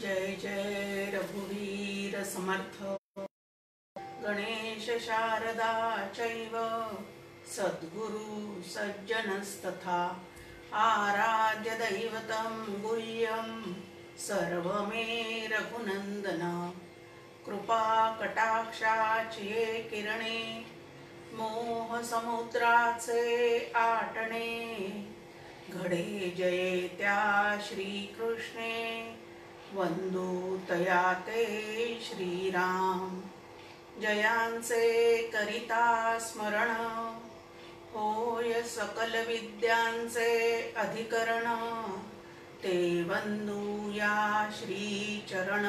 जय जय रघुवीर समर्थ गणेश शारदा चैव सद्गुरु सज्जनस्तथा आराध्य दैवतं गुह्यं सर्वमे रघुनंदन कृपा कटाक्षाची किरणे मोह समुद्राचे आटणे घडे जये त्या श्रीकृष्णे वंदू तया ते श्रीराम जयांचे करिता स्मरण होय सकल विद्यांचे अधिकरण ते वंदू या श्री चरण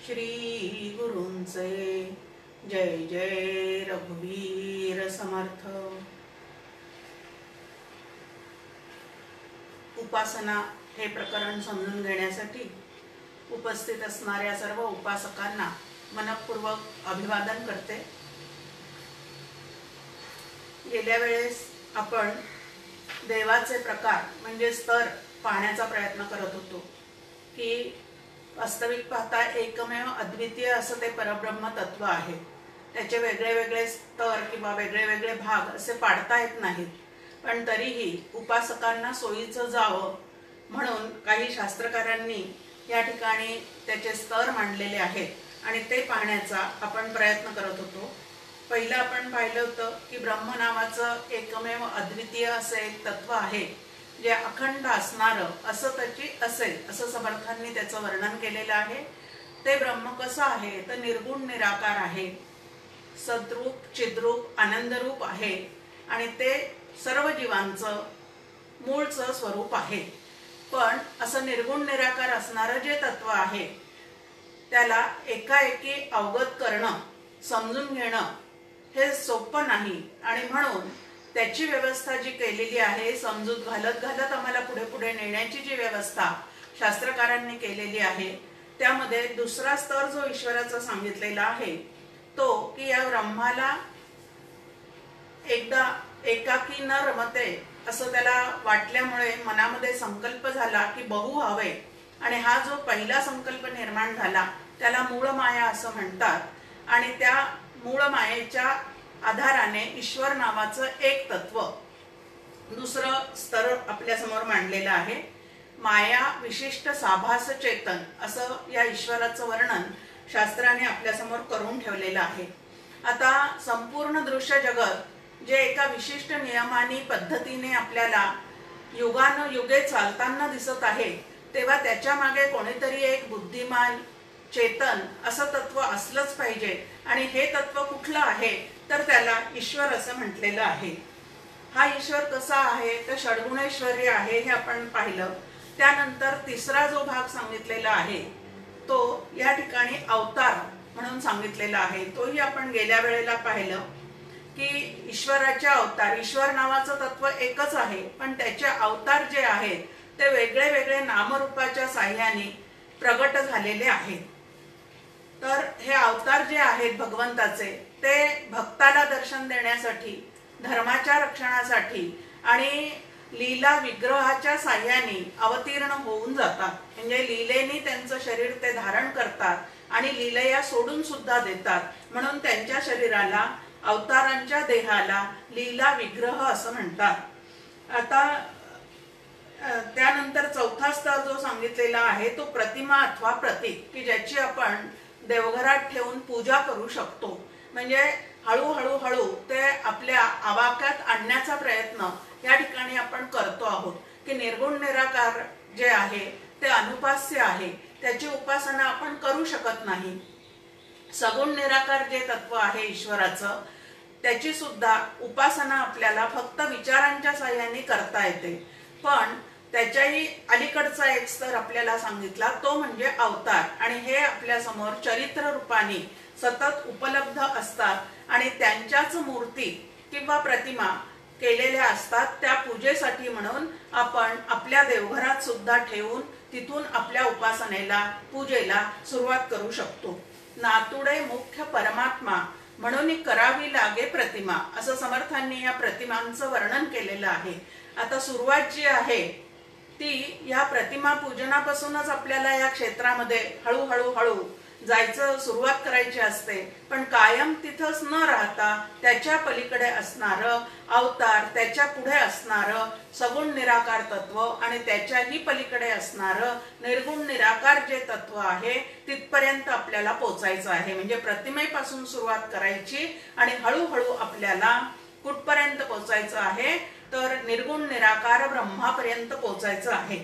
श्री गुरूंचे जय जय रघुवीर समर्थ। उपासना हे प्रकरण समजून घेण्यासाठी उपस्थित असणाऱ्या सर्व उपासकांना मनपूर्वक अभिवादन करते। गेल्या वेळेस आपण देवाचे प्रकार म्हणजे स्तर पाहण्याचा प्रयत्न करत होतो की वास्तविक पाहता एकमेव अद्वितीय असं ते परब्रह्म तत्व आहे। त्याचे वेगळे वेगळे स्तर किंवा वेगळे वेगळे भाग असे पाडता येत नाहीत, पण तरीही उपासकांना सोयीचं जावं म्हणून काही शास्त्रकारांनी या ठिकाणी त्याचे स्तर मांडलेले आहेत आणि ते पाहण्याचा आपण प्रयत्न करत होतो। पहिलं आपण पाहिलं होतं की ब्रह्म नावाचं एकमेव अद्वितीय असे एक तत्व आहे जे अखंड असणारं असं त्याची असेल असं समर्थांनी त्याचं वर्णन केलेलं आहे। ते ब्रह्म कसं आहे तर निर्गुण निराकार आहे, सद्रूप चिद्रूप आनंदरूप आहे आणि ते सर्व जीवांचं मूळचं स्वरूप आहे। पण असं निर्गुण निराकार असणारं जे तत्व आहे त्याला एकाएकी अवगत करणं समजून घेणं हे सोपं नाही आणि म्हणून त्याची व्यवस्था जी केलेली आहे समजूत घालत घालत आम्हाला पुढे पुढे नेण्याची जी व्यवस्था शास्त्रकारांनी केलेली आहे त्यामध्ये दुसरा स्तर जो ईश्वराचा सांगितलेला आहे तो की या ब्रह्माला एकदा एकाकी न रमते असं त्याला वाटल्यामुळे मनामध्ये संकल्प झाला की बहु हवे आणि हा जो पहिला संकल्प निर्माण झाला त्याला मूळ माया असं म्हणतात आणि त्या मूळ मायेच्या आधाराने ईश्वर नावाचं एक तत्व दुसरं स्तर आपल्या समोर मांडलेलं आहे। माया विशिष्ट साभास चेतन असं या ईश्वराचं वर्णन शास्त्राने आपल्या समोर करून ठेवलेलं आहे। आता संपूर्ण दृश्य जगत जे एका विशिष्ट नियमानी पद्धतीने आपल्याला युगानुयुगे चालताना दिसत आहे तेव्हा त्याच्या मागे कोणीतरी एक बुद्धिमान चेतन असं तत्व असलंच पाहिजे आणि हे तत्व कुठलं आहे तर त्याला ईश्वर असं म्हटलेलं आहे। हा ईश्वर कसा आहे तर षड्गुणेश्वर्य आहे हे आपण पाहिलं। त्यानंतर तिसरा जो भाग सांगितलेला आहे तो या ठिकाणी अवतार म्हणून सांगितलेला आहे। तोही आपण गेल्या वेळेला पाहिलं की ईश्वराचे अवतार, ईश्वर नावाचं तत्व एकच आहे पण त्याचे अवतार जे आहेत ते वेगळे वेगळे नामरूपाच्या साह्याने प्रगट झालेले आहेत। तर हे अवतार जे आहेत भगवंताचे ते भक्ताला दर्शन देण्यासाठी, धर्माच्या रक्षणासाठी आणि लीला विग्रहाच्या साह्याने अवतीर्ण होऊन जातात। म्हणजे लीलेने त्यांचं शरीर ते धारण करतात आणि लीलया सोडून सुद्धा देतात म्हणून त्यांच्या शरीराला अवतारांच्या देहाला लीला विग्रह असं म्हणतात। आता त्यानंतर चौथा स्तर जो सांगितलेला आहे तो प्रतिमा अथवा प्रतीक की ज्याची आपण देवघरात ठेवून पूजा करू शकतो। म्हणजे हळूहळू हळू ते आपल्या आवाक्यात आणण्याचा प्रयत्न या ठिकाणी आपण करतो आहोत की निर्गुण निराकार जे आहे ते अनुपास्य आहे, त्याची उपासना आपण करू शकत नाही। सगुण निराकार जे तत्व आहे ईश्वराचं त्याची सुद्धा उपासना आपल्याला फक्त विचारांच्या साह्याने करता येते। पण त्याच्याही अलीकडचा एक स्तर आपल्याला सांगितला तो म्हणजे अवतार आणि हे आपल्या समोर चरित्र रूपाने सतत उपलब्ध असतात आणि त्यांच्याच मूर्ती किंवा प्रतिमा केलेल्या असतात। त्या पूजेसाठी म्हणून आपण आपल्या देवघरात सुद्धा ठेवून तिथून आपल्या उपासनेला पूजेला सुरुवात करू शकतो। नातुडे मुख्य परमात्मा म्हणून करावी लागे प्रतिमा असं समर्थांनी या प्रतिमांचं वर्णन केलेलं आहे। आता सुरुवात जी आहे ती या प्रतिमा पूजनापासूनच आपल्याला या क्षेत्रामध्ये हळूहळू जायचं सुरुवात करायची असते। पण कायम तिथंच न राहता त्याच्या पलीकडे असणारं अवतार, त्याच्या पुढे असणारं सगुण निराकार तत्व आणि त्याच्याही पलीकडे असणारं निर्गुण निराकार जे तत्व आहे तिथपर्यंत आपल्याला पोचायचं आहे। म्हणजे प्रतिमेपासून सुरुवात करायची आणि हळूहळू आपल्याला कुठपर्यंत पोचायचं आहे तर निर्गुण निराकार ब्रह्मापर्यंत पोचायचं आहे।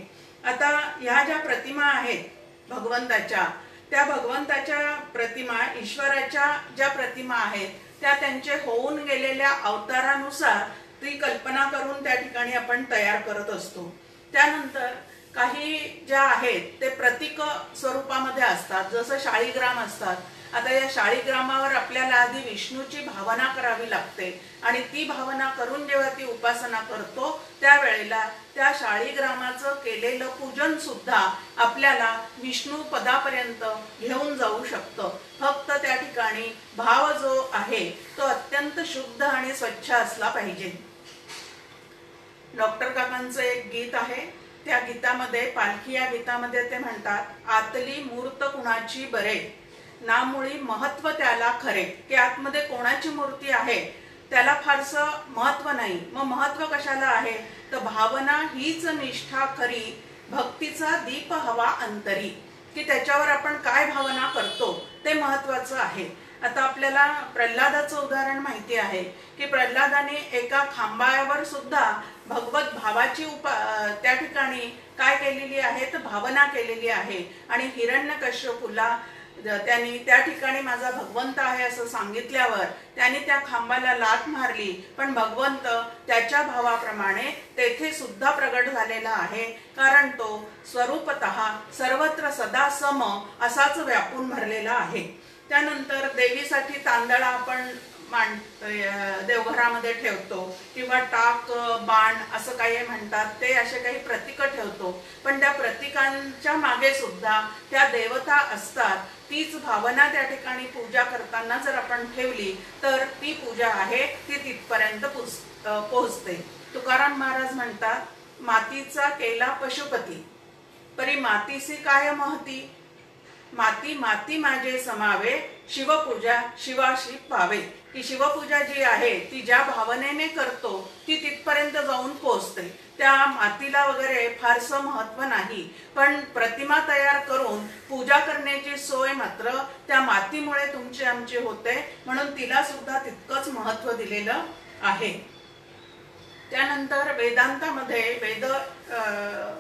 आता ह्या ज्या प्रतिमा आहेत भगवंताच्या, त्या भगवंताच्या प्रतिमा, ईश्वराच्या ज्या प्रतिमा आहेत त्या त्यांचे होऊन गेलेल्या अवतारानुसार ती कल्पना करून त्या ठिकाणी आपण तयार करत असतो। त्यानंतर काही ज्या आहेत ते प्रतीक स्वरूपामध्ये असतात, जसं शाळीग्राम असतात। आता या शाळीग्रामावर आपल्याला आधी विष्णूची भावना करावी लागते आणि ती भावना करून जेव्हा ती उपासना करतो त्यावेळेला त्या शाळीग्रामाचं केलेलं पूजन सुद्धा आपल्याला विष्णू पदापर्यंत घेऊन जाऊ शकतं। फक्त त्या ठिकाणी भाव जो आहे तो अत्यंत शुद्ध आणि स्वच्छ असला पाहिजे। डॉक्टर काकांचं एक गीत आहे, त्या गीतामध्ये, पालखी या गीतामध्ये ते म्हणतात, आतली मूर्त कुणाची बरे, नामुळी महत्व त्याला खरे, की आतमध्ये कोणाची मूर्ती आहे त्याला फारसं महत्व नाही। मग महत्व कशाला आहे तर भावना हीच निष्ठा खरी, भक्तीचा दीप हवा अंतरी, की त्याच्यावर आपण काय भावना करतो ते महत्वाचं आहे। आता आपल्याला प्रल्हादाचं उदाहरण माहिती आहे की प्रल्हादाने एका खांबावर सुद्धा भगवत भावाची त्या ठिकाणी काय केलेली आहे तर भावना केलेली आहे आणि हिरण्यकश्यपूला त्यांनी त्या ठिकाणी माझा भगवंत आहे असं सांगितल्यावर त्यांनी त्या खांबाला लाथ मारली, पण भगवंत त्याच्या भावाप्रमाणे तेथे सुद्धा प्रगट झालेला आहे, कारण तो स्वरूपतः सर्वत्र सदा सम असाच व्यापून भरलेला आहे। त्यानंतर देवीसाठी तांदळा आपण देवघरामध्ये ठेवतो किंवा टाक, बाण असं काही म्हणतात, ते असे काही प्रतीक ठेवतो, पण त्या प्रतीकांच्या मागे सुद्धा त्या देवता असतात। तीच भावना त्या ठिकाणी पूजा करताना जर आपण ठेवली तर ती पूजा आहे ती तिथपर्यंत पोहोचते। तुकाराम महाराज म्हणतात, मातीचा केला पशुपती, परी मातीसी काय महती, माती माती माझे समावे, शिवपूजा शिवाशी पावे, की शिवपूजा जी आहे ती ज्या भावनेने करतो ती तिथपर्यंत जाऊन पोहोचते। त्या मातीला वगैरे फारसं महत्व नाही, पण प्रतिमा तयार करून पूजा करण्याची सोय मात्र त्या मातीमुळे तुमची आमची होते, म्हणून तिला सुद्धा तितकंच महत्व दिलेलं आहे। त्यानंतर वेदांतामध्ये, वेद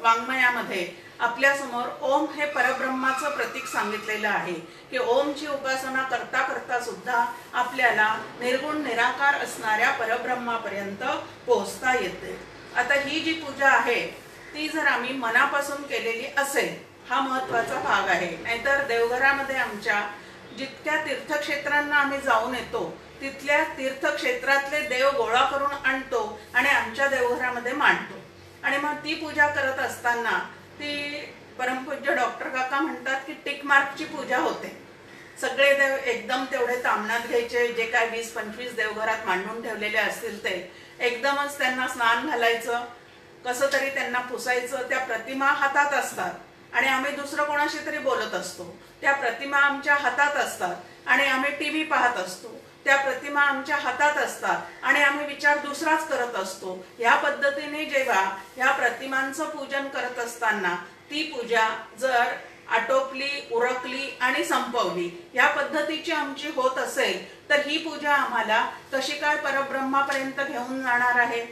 वाङ्मयामध्ये आपल्या समोर ओम हे परब्रह्माचं प्रतीक सांगितलेलं आहे, की ओमची उपासना करता करता सुद्धा आपल्याला निर्गुण निराकार असणाऱ्या परब्रह्मापर्यंत पोहोचता येते। आता ही जी पूजा आहे ती जर आम्ही मनापासून केलेली असेल, हा महत्वाचा भाग आहे। नाहीतर देवघरामध्ये आमच्या जितक्या तीर्थक्षेत्रांना आम्ही जाऊन येतो तिथल्या तीर्थक्षेत्रातले देव गोळा करून आणतो आणि आमच्या देवघरामध्ये मांडतो, आणि मग ती पूजा करत असताना ती परमपूज्य डॉक्टर काका म्हणतात की टिक मार्कची पूजा होते। सगळे देव एकदम तेवढे तामणात घ्यायचे, जे काय 20-25 देवघरात मांडून ठेवलेले असतील ते एकदमच त्यांना स्नान घालायचं, कसं तरी त्यांना पुसायचं। त्या प्रतिमा हातात असतात आणि आम्ही दुसरं कोणाशी तरी बोलत असतो, त्या प्रतिमा आमच्या हातात असतात आणि आम्ही टीव्ही पाहत असतो, त्या प्रतिमा आमच्या हातात असतात आणि आम्ही विचार दुसराच करत असतो। या पद्धतीने जेव्हा या प्रतिमांचं पूजन करत असताना ती पूजा जर आटोपली, उरकली आणि संपवली या पद्धतीची आमची होत असेल तर ही पूजा आम्हाला कशी काय परब्रह्मापर्यंत घेऊन जाणार आहे।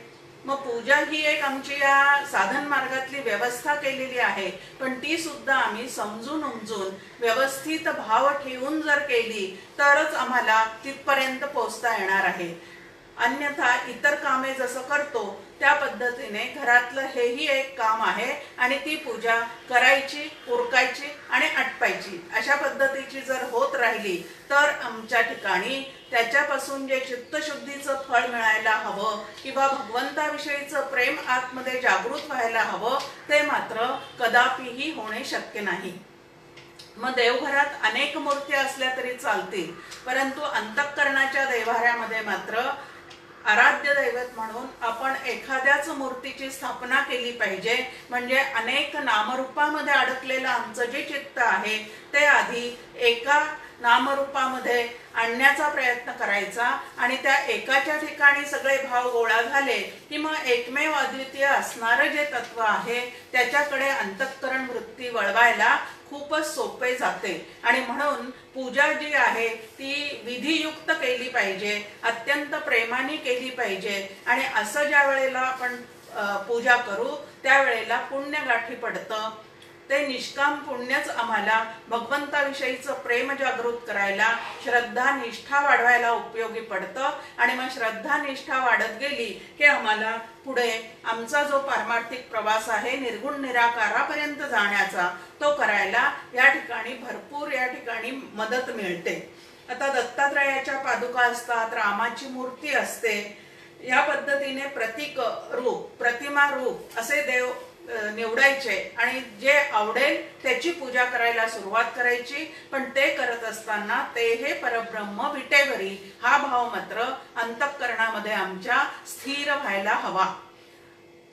मग पूजा ही एक आमची या साधन मार्गातली व्यवस्था केलेली आहे, पण ती सुद्धा आम्ही समजून उमजून व्यवस्थित भाव ठेवून जर केली तरच आम्हाला तिथपर्यंत पोहोचता येणार आहे। अन्यथा इतर कामे जसं करतो त्या पद्धतीने घरातलं हेही एक काम आहे आणि ती पूजा करायची, उरकायची आणि आटपायची अशा पद्धतीची जर होत राहिली तर आमच्या ठिकाणी त्याच्यापासून जे चित्तशुद्धीचं फळ मिळायला हवं किंवा भगवंताविषयीचं प्रेम आतमध्ये जागृत व्हायला हवं ते मात्र कदापिही होणे शक्य नाही। मग देवघरात अनेक मूर्ती असल्या तरी चालतील, परंतु अंतःकरणाच्या देवाऱ्यामध्ये मात्र आराध्य दैवत म्हणून आपण एखाद्याच मूर्तीची स्थापना केली पाहिजे। म्हणजे अनेक नामरूपामध्ये अडकलेलं आमचं जे चित्त आहे ते आधी एका नामरूपामध्ये आणण्याचा प्रयत्न करायचा आणि त्या एकाच्या ठिकाणी सगळे भाव गोळा झाले की मग एकमेव अद्वितीय असणारं जे तत्व आहे त्याच्याकडे अंतःकरण वृत्ती वळवायला खूपच सोपे जाते। आणि म्हणून पूजा जी आहे ती विधियुक्त केली पाहिजे, अत्यंत प्रेमाने केली पाहिजे। आणि असं ज्या वेळेला आपण पूजा करू त्यावेळेला पुण्य गाठी पडतं। ते निष्काम पुण्यच आम्हाला भगवंताविषयीचं प्रेम जागृत करायला, श्रद्धा निष्ठा वाढवायला उपयोगी पडतं। आणि मग श्रद्धा निष्ठा वाढत गेली की आम्हाला पुढे आमचा जो पारमार्थिक प्रवास आहे निर्गुण निराकारापर्यंत जाण्याचा तो करायला या ठिकाणी भरपूर या ठिकाणी मदत मिळते। आता दत्तात्रयाच्या पादुका असतात, रामाची मूर्ती असते, या पद्धतीने प्रतीक रूप, प्रतिमा रूप असे देव निवडायचे आणि जे आवडेल त्याची पूजा करायला सुरुवात करायची। पण ते करत असताना ते हे परब्रह्म विटेवरी हा भाव मात्र अंतःकरणामध्ये आमच्या स्थिर व्हायला हवा।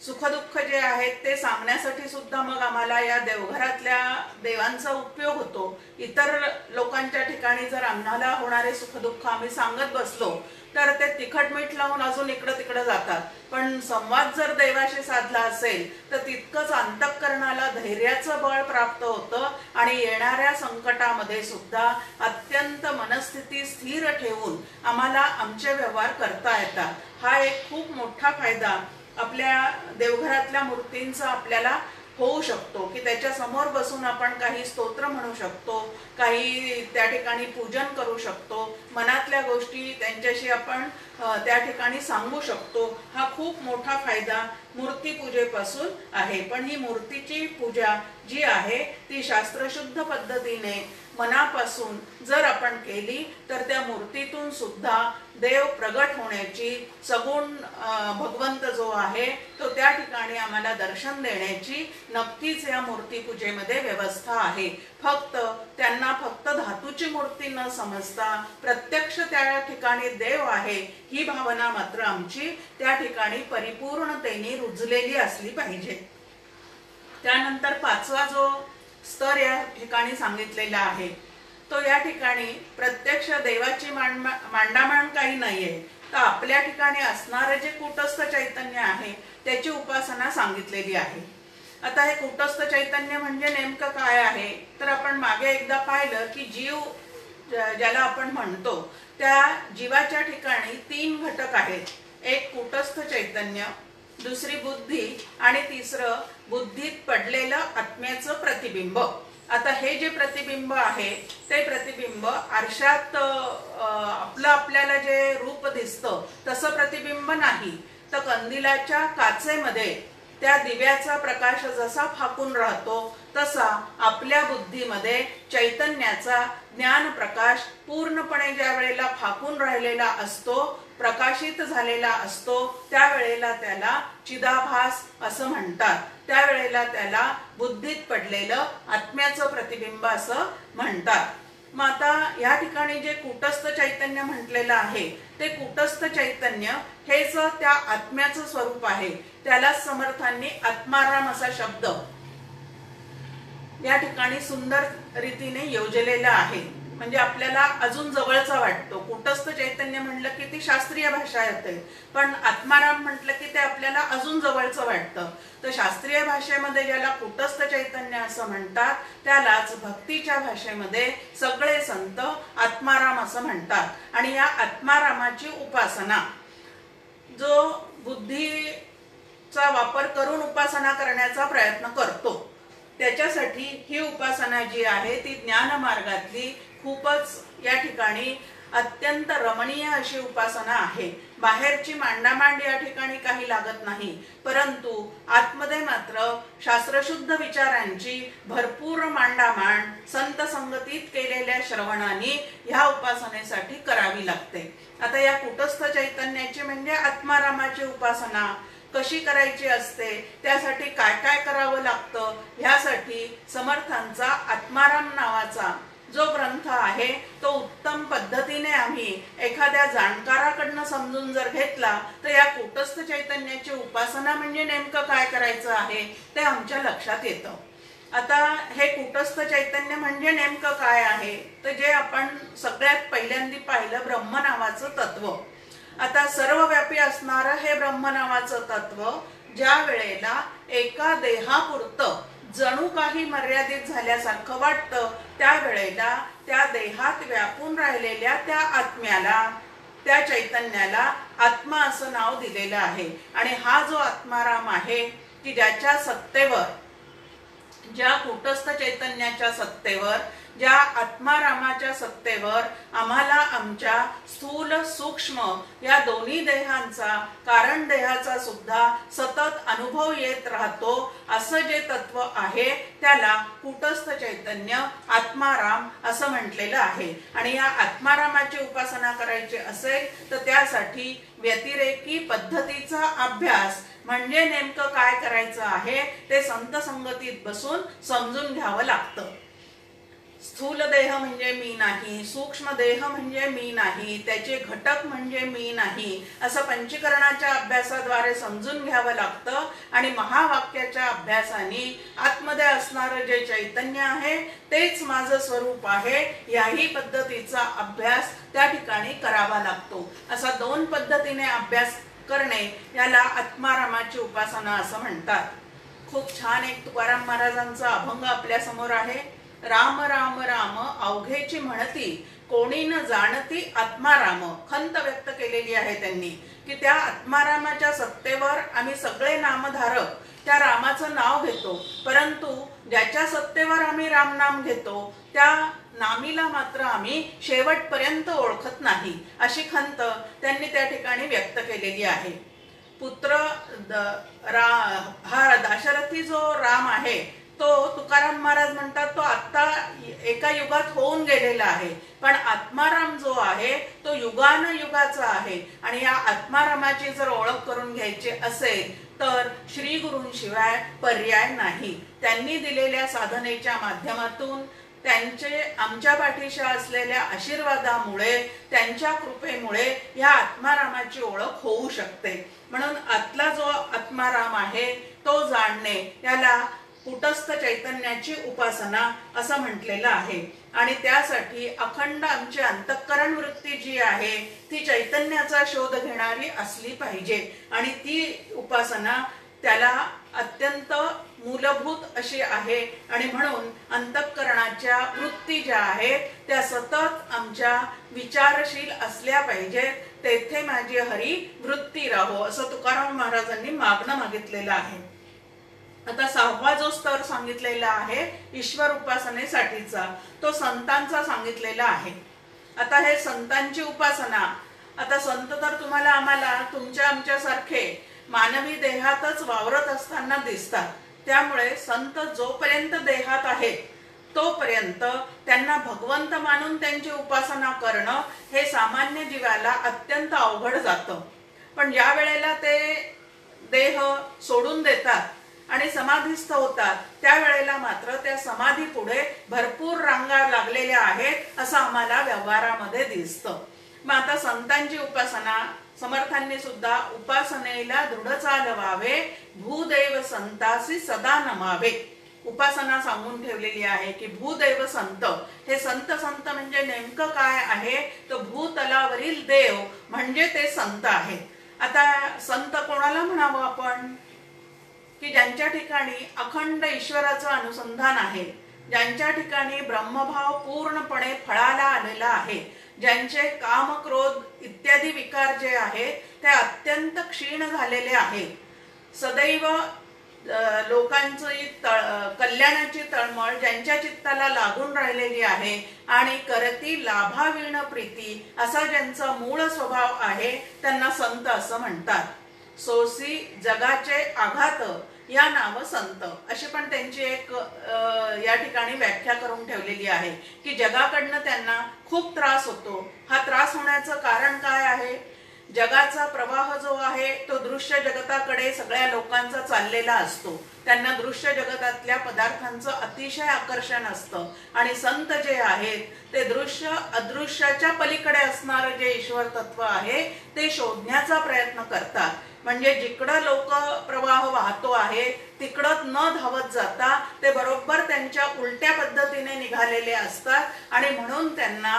सुखदुःख जे आहेत ते सांगण्यासाठी सुद्धा मग आम्हाला या देवघरातल्या देवांचा उपयोग होतो। इतर लोकांच्या ठिकाणी जर आम्हाला होणारे सुखदुःख आम्ही सांगत बसलो तर ते तिखट मीठ लावून अजून इकडं तिकडं जातात। पण संवाद जर देवाशी साधला असेल तर तितकंच अंतःकरणाला धैर्याचं बळ प्राप्त होतं आणि येणाऱ्या संकटामध्ये सुद्धा अत्यंत मनस्थिती स्थिर ठेवून आम्हाला आमचे व्यवहार करता येतात। हा एक खूप मोठा फायदा आपल्या देवघरातल्या मूर्तींचा आपल्याला होऊ शकतो की त्याच्या समोर बसून आपण काही स्तोत्र म्हणू शकतो, काही त्या ठिकाणी पूजन करू शकतो, मनातल्या गोष्टी त्यांच्याशी आपण त्या ठिकाणी सांगू शकतो। हा खूप मोठा फायदा मूर्ती पूजेपासून आहे। पण ही मूर्तीची पूजा जी आहे ती शास्त्रशुद्ध पद्धतीने मनापासून जर आपण केली तर त्या मूर्तीतून सुद्धा देव प्रगट होण्याची, सगुण भगवंत जो आहे तो त्या ठिकाणी आम्हाला दर्शन देण्याची नक्कीच या मूर्ती पूजेमध्ये व्यवस्था आहे। फक्त त्यांना फक्त धातूची मूर्ती न समजता प्रत्यक्ष त्या ठिकाणी देव आहे ही भावना मात्र आमची त्या ठिकाणी परिपूर्णतेने रुजलेली असली पाहिजे। त्यानंतर पाचवा जो स्तर या ठिकाणी सांगितलेला आहे तो या ठिकाणी प्रत्यक्ष देवाची मांडामांड काही नाहीये, तर आपल्या ठिकाणी असणारे जे कूटस्थ चैतन्य आहे त्याची उपासना सांगितलेली आहे। आता हे कूटस्थ चैतन्य म्हणजे नेमकं काय आहे तर आपण मागे एकदा पाहिलं की जीव ज्याला आपण म्हणतो त्या जीवाच्या ठिकाणी 3 घटक आहेत। एक कूटस्थ चैतन्य, दुसरी बुद्धी आणि तिसरं बुद्धीत पडलेलं आत्म्याचं प्रतिबिंब। आता हे जे प्रतिबिंब आहे ते प्रतिबिंब आरशात आपलं आपल्याला जे रूप दिसतं तसं प्रतिबिंब नाही, तर कंदिलाच्या काचेमध्ये त्या दिव्याचा प्रकाश जसा फाकून राहतो तसा आपल्या बुद्धीमध्ये चैतन्याचा ज्ञान प्रकाश पूर्णपणे ज्या वेळेला फाकून राहिलेला असतो, प्रकाशित झालेला असतो त्यावेळेला त्याला चिदाभास असं म्हणतात। त्यावेळेला त्याला बुद्धीत पडलेलं आत्म्याचं प्रतिबिंब असं म्हणतात। मग आता या ठिकाणी जे कूटस्थ चैतन्य म्हटलेलं आहे ते कूटस्थ चैतन्य हेच त्या आत्म्याचं स्वरूप आहे। त्याला समर्थांनी आत्माराम असा शब्द या ठिकाणी सुंदर रीतीने योजलेला आहे, म्हणजे आपल्याला अजून जवळचा वाटतो। कूटस्थ चैतन्य म्हटलं की ती शास्त्रीय भाषा येते, पण आत्माराम म्हटलं की ते आपल्याला अजून जवळचं वाटतं। तर शास्त्रीय भाषेमध्ये ज्याला कूटस्थ चैतन्य असं म्हणतात त्यालाच भक्तीच्या भाषेमध्ये सगळे संत आत्माराम असं म्हणतात। आणि या आत्मारामाची उपासना जो बुद्धीचा वापर करून उपासना करण्याचा प्रयत्न करतो त्याच्यासाठी ही उपासना जी आहे ती ज्ञान मार्गातली खूपच या ठिकाणी अत्यंत रमणीय अशी उपासना आहे। बाहेरची मांडामांड या ठिकाणी काही लागत नाही, परंतु आतमध्ये मात्र शास्त्रशुद्ध विचारांची भरपूर मांडामांड संत संगतीत केलेल्या श्रवणाने ह्या उपासनेसाठी करावी लागते। आता या कूटस्थ चैतन्याची म्हणजे आत्मारामाची उपासना कशी करायची असते, त्यासाठी काय काय करावं लागतं, ह्यासाठी समर्थांचा आत्माराम नावाचा जो ग्रंथ आहे तो उत्तम पद्धतीने आम्ही एखाद्या जाणकाराकडनं समजून जर घेतला तर या कूटस्थ चैतन्याची उपासना म्हणजे नेमकं काय करायचं आहे ते आमच्या लक्षात येतं। आता हे कूटस्थ चैतन्य म्हणजे नेमकं काय आहे तर जे आपण सगळ्यात पहिल्यांदा पाहिलं ब्रह्म नावाचं तत्व। आता सर्वव्यापी असणारं हे ब्रह्म नावाचं तत्व ज्या वेळेला एका देहापुरतं जणू काही मर्यादित झाल्यासारखं वाटतं त्यावेळेला त्या देहात व्यापून राहिलेल्या त्या आत्म्याला त्या चैतन्याला आत्मा असं नाव दिलेलं आहे। आणि हा जो आत्माराम आहे की ज्याच्या सत्तेवर ज्या कूटस्थ चैतन्याच्या सत्तेवर ज्या आत्मारामाच्या सत्तेवर आम्हाला आमच्या स्थूल सूक्ष्म या दोन्ही देहांचा कारण देहाचा सुद्धा सतत अनुभव येत राहतो असं जे तत्व आहे त्याला कूटस्थ चैतन्य आत्माराम असं म्हटलेलं आहे। आणि या आत्मारामाची उपासना करायची असेल तर त्यासाठी व्यतिरेकी पद्धतीचा अभ्यास म्हणजे नेमकं काय करायचं आहे ते संत संगतीत बसून समजून घ्यावं लागतं। स्थूल देह म्हणजे मी नाही, सूक्ष्म देह म्हणजे मी नाही, त्याचे घटक म्हणजे मी नाही असं पंचीकरणाच्या अभ्यासाद्वारे समजून घ्यावं लागतं। आणि महावाक्याच्या अभ्यासाने आतमध्ये असणारं जे चैतन्य आहे तेच माझं स्वरूप आहे याही पद्धतीचा अभ्यास त्या ठिकाणी करावा लागतो। असा दोन पद्धतीने अभ्यास करणे याला आत्मारामाची उपासना असं म्हणतात। खूप छान एक तुकाराम महाराजांचा अभंग आपल्या समोर आहे। राम राम राम अवघेची म्हणती कोणी न जाणती आत्माराम, खंत व्यक्त केलेली आहे त्यांनी की त्या आत्मारामाच्या सत्तेवर आम्ही सगळे नामधारक त्या रामाचं नाव घेतो, परंतु ज्याच्या सत्तेवर आम्ही राम नाम घेतो त्या नामीला मात्र आम्ही शेवटपर्यंत ओळखत नाही अशी खंत त्यांनी त्या ठिकाणी व्यक्त केलेली आहे। पुत्र हा दाशरथी जो राम आहे तो तुकाराम महाराज म्हणतात तो आता एका युगात होऊन गेलेला आहे, पण आत्माराम जो आहे तो युगानुयुगाचा आहे। आणि या आत्मारामाची जर ओळख करून घ्यायची असेल तर श्री गुरूंशिवाय पर्याय नाही। त्यांनी दिलेल्या साधनेच्या माध्यमातून त्यांचे आमच्या पाठीशी असलेल्या आशीर्वादामुळे त्यांच्या कृपेमुळे या आत्मारामाची ओळख होऊ शकते। म्हणून आतला जो आत्माराम आहे तो जाणणे याला कूटस्थ चैतन्याची उपासना असं म्हटलेलं आहे। आणि त्यासाठी अखंड आमची अंतःकरण वृत्ती जी आहे ती चैतन्याचा शोध घेणारी असली पाहिजे। आणि ती उपासना त्याला अत्यंत मूलभूत अशी आहे। आणि म्हणून अंतःकरणाच्या वृत्ती ज्या आहेत त्या सतत आमच्या विचारशील असल्या पाहिजेत। तेथे माझी हरी वृत्ती राहो असं तुकाराम महाराजांनी मागणं मागितलेलं आहे। आता सहावा जो स्तर सांगितलेला आहे ईश्वर उपासनेसाठीचा तो संतांचा सांगितलेला आहे। आता हे संतांची उपासना, आता संत तर तुम्हाला आम्हाला तुमच्या आमच्या सारखे मानवी देहातच वावरत असताना दिसतात, त्यामुळे संत जोपर्यंत देहात आहेत तोपर्यंत त्यांना भगवंत मानून त्यांची उपासना करणं हे सामान्य जीवाला अत्यंत अवघड जातं। पण ज्या वेळेला ते देह सोडून देतात आणि समाधीस्थ होतात त्यावेळेला मात्र त्या समाधी पुढे भरपूर रांगा लागलेल्या आहेत असं आम्हाला व्यवहारामध्ये दिसतं। मग आता संतांची उपासना समर्थांनी सुद्धा उपासनेला दृढ चालवावे, भूदेव संतासी सदा नमावे उपासना सांगून ठेवलेली आहे की भूदेव संत, हे संत संत म्हणजे नेमकं काय आहे तर भूतलावरील देव म्हणजे ते संत आहेत। आता संत कोणाला म्हणावं आपण की ज्यांच्या ठिकाणी अखंड ईश्वराचं अनुसंधान आहे, ज्यांच्या ठिकाणी ब्रह्मभाव पूर्णपणे फळाला आलेला आहे, ज्यांचे काम क्रोध इत्यादी विकार जे आहेत ते अत्यंत क्षीण झालेले आहेत, सदैव लोकांची कल्याणाची तळमळ ज्यांच्या चित्ताला लागून राहिलेली आहे आणि करती लाभावीण प्रीती असा ज्यांचा मूळ स्वभाव आहे त्यांना संत असं म्हणतात। सोसी जगाचे आघात या नाव संत अशी पण त्यांची एक या ठिकाणी व्याख्या करून ठेवलेली आहे की जगाकडनं त्यांना खूप त्रास होतो। हा त्रास होण्याचं कारण काय आहे जगाचा प्रवाह जो आहे तो दृश्य जगताकडे सगळ्या लोकांचा चाललेला असतो. त्यांना दृश्य जगतातल्या पदार्थांचं अतिशय आकर्षण असतं आणि संत जे आहेत ते दृश्य अदृश्याच्या पलीकडे असणारं जे ईश्वर तत्व आहे ते शोधण्याचा प्रयत्न करतात. म्हणजे जिकडं लोक प्रवाह वाहतो आहे तिकडं न धावत जाता ते बरोबर त्यांच्या उलट्या पद्धतीने निघालेले असतात आणि म्हणून त्यांना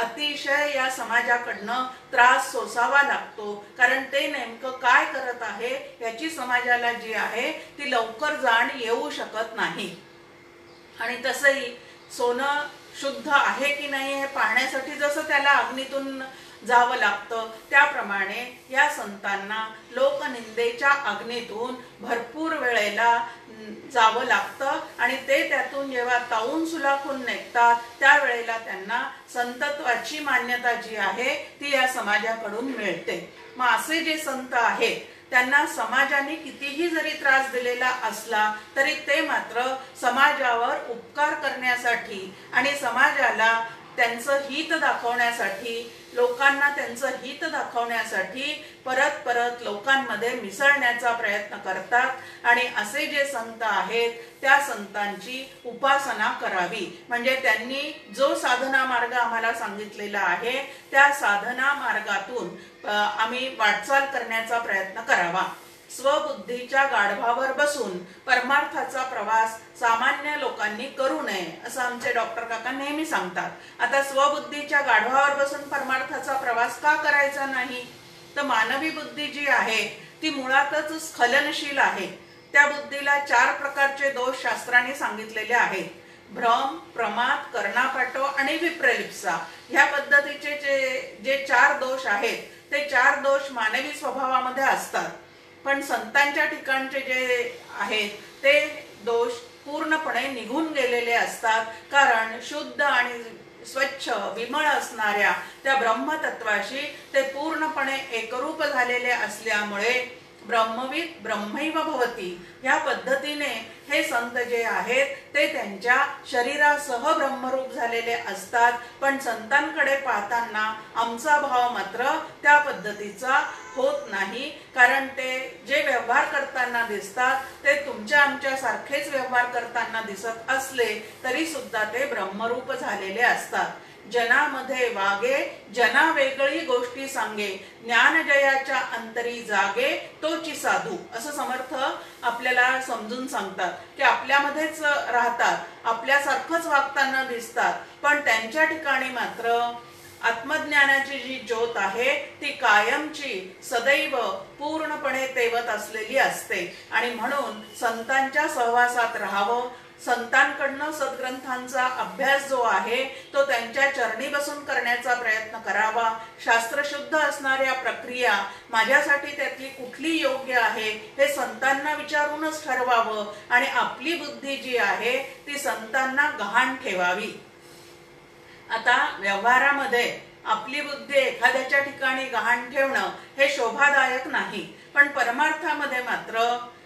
अतिशय या समाजाकडनं त्रास सोसावा लागतो. कारण ते नेमकं काय करत आहे याची समाजाला जी आहे ती लवकर जाण येऊ शकत नाही. आणि तसंही सोनं शुद्ध आहे की नाही हे पाहण्यासाठी जसं त्याला अग्नीतून जावं लागतं त्याप्रमाणे या संतांना लोकनिंदेच्या अग्नीतून भरपूर वेळेला जावं लागतं आणि ते त्यातून जेव्हा तावून सुलाखून निघतात त्यावेळेला त्यांना संतत्वाची मान्यता जी आहे ती या समाजाकडून मिळते. मग असे जे संत आहेत त्यांना समाजाने कितीही जरी त्रास दिलेला असला तरी ते मात्र समाजावर उपकार करण्यासाठी आणि समाजाला त्यांचं हित दाखवण्यासाठी, लोकांना त्यांचं हित दाखवण्यासाठी परत परत लोकांमध्ये मिसळण्याचा प्रयत्न करतात. आणि असे जे संत आहेत त्या संतांची उपासना करावी. म्हणजे त्यांनी जो साधना मार्ग आम्हाला सांगितलेला आहे त्या साधना मार्गातून आम्ही वाटचाल करण्याचा प्रयत्न करावा. स्वबुद्धीच्या गाढवावर बसून परमार्थाचा प्रवास सामान्य लोकांनी करू नये असं आमचे डॉक्टर काका नेहमी सांगतात. आता स्वबुद्धीच्या गाढवावर बसून परमार्थाचा प्रवास का करायचा नाही? तर मानवी बुद्धी जी आहे ती मुळातच स्खलनशील आहे. त्या बुद्धीला 4 प्रकारचे दोष शास्त्राने सांगितलेले आहेत. भ्रम, प्रमाद, कर्णापाटो आणि विप्रलिप्सा. ह्या पद्धतीचे जे 4 दोष आहेत ते 4 दोष मानवी स्वभावामध्ये असतात. पण संतांच्या ठिकाणचे जे आहेत ते दोष पूर्णपणे निघून गेलेले असतात. कारण शुद्ध आणि स्वच्छ विमळ असणाऱ्या त्या ब्रह्मतत्वाशी ते पूर्णपणे एकरूप झालेले असल्यामुळे ब्रह्मविद ब्रह्मैव भवती या पद्धतीने हे संत जे आहेत ते त्यांच्या शरीरासह ब्रह्मरूप झालेले असतात. पण संतांकडे पाहताना आमचा भाव मात्र त्या पद्धतीचा होत नाही. कारण ते जे व्यवहार करताना दिसतात ते तुमच्या आमच्या सारखेच व्यवहार करताना दिसत असले तरी सुद्धा ते ब्रह्मरूप झालेले असतात. जनामध्ये वागे जना वेगळी गोष्टी सांगे, ज्ञानजयाच्या अंतरी जागे तोची साधू असं समर्थ आपल्याला समजून सांगतात की आपल्यामध्येच राहतात, आपल्यासारखंच वागताना दिसतात, पण त्यांच्या ठिकाणी मात्र आत्मज्ञानाची जी ज्योत आहे ती कायमची सदैव पूर्णपणे तेवत असलेली असते. आणि म्हणून संतांच्या सहवासात राहावं, संतांकडनं सद्ग्रंथांचा अभ्यास जो आहे तो त्यांच्या चरणी बसून करण्याचा प्रयत्न करावा. शास्त्रशुद्ध असणाऱ्या प्रक्रिया माझ्यासाठी त्यातली कुठली योग्य आहे हे संतांना विचारूनच ठरवावं आणि आपली बुद्धी जी आहे ती संतांना गहाण ठेवावी. आता व्यवहारामध्ये आपली बुद्धी एखाद्याच्या ठिकाणी गहाण ठेवणं हे शोभादायक नाही. पण परमार्थामध्ये मात्र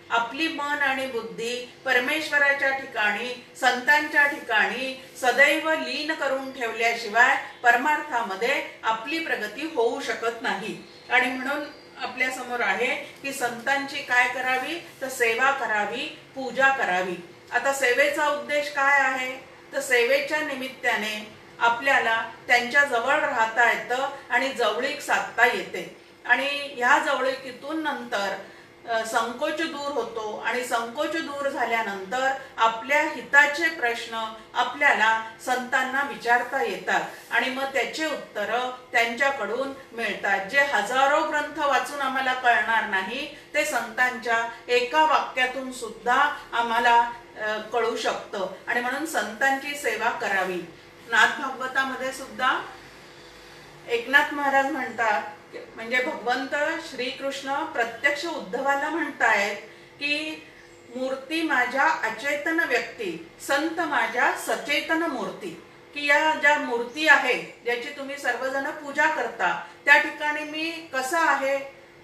आपली मन आणि बुद्धी परमेश्वराच्या ठिकाणी, संतांच्या ठिकाणी सदैव लीन करून ठेवल्याशिवाय परमार्थामध्ये आपली प्रगती होऊ शकत नाही. आणि म्हणून आपल्या समोर आहे की संतांची काय करावी तर सेवा करावी, पूजा करावी. आता सेवेचा उद्देश काय आहे तर सेवेच्या निमित्ताने आपल्याला त्यांच्या जवळ राहता येतं आणि जवळीक साधता येते. आणि ह्या जवळीकीतून नंतर संकोच दूर होतो आणि संकोच दूर झाल्यानंतर आपल्या हिताचे प्रश्न आपल्याला संतांना विचारता येतात आणि मग त्याचे उत्तर त्यांच्याकडून मिळतात. जे हजारो ग्रंथ वाचून आम्हाला कळणार नाही ते संतांच्या एका वाक्यातून सुद्धा आम्हाला कळू शकतं. आणि म्हणून संतांची सेवा करावी. नाथ भागवतामध्ये सुद्धा एकनाथ महाराज म्हणतात, म्हणजे भगवंत श्रीकृष्ण प्रत्यक्ष उद्धवाला म्हणतायत की मूर्ती माझ्या अचेतन व्यक्ती, संत माझ्या सचेतन मूर्ती. की या ज्या मूर्ती आहेत ज्याची तुम्ही सर्वजण पूजा करता त्या ठिकाणी मी कसा आहे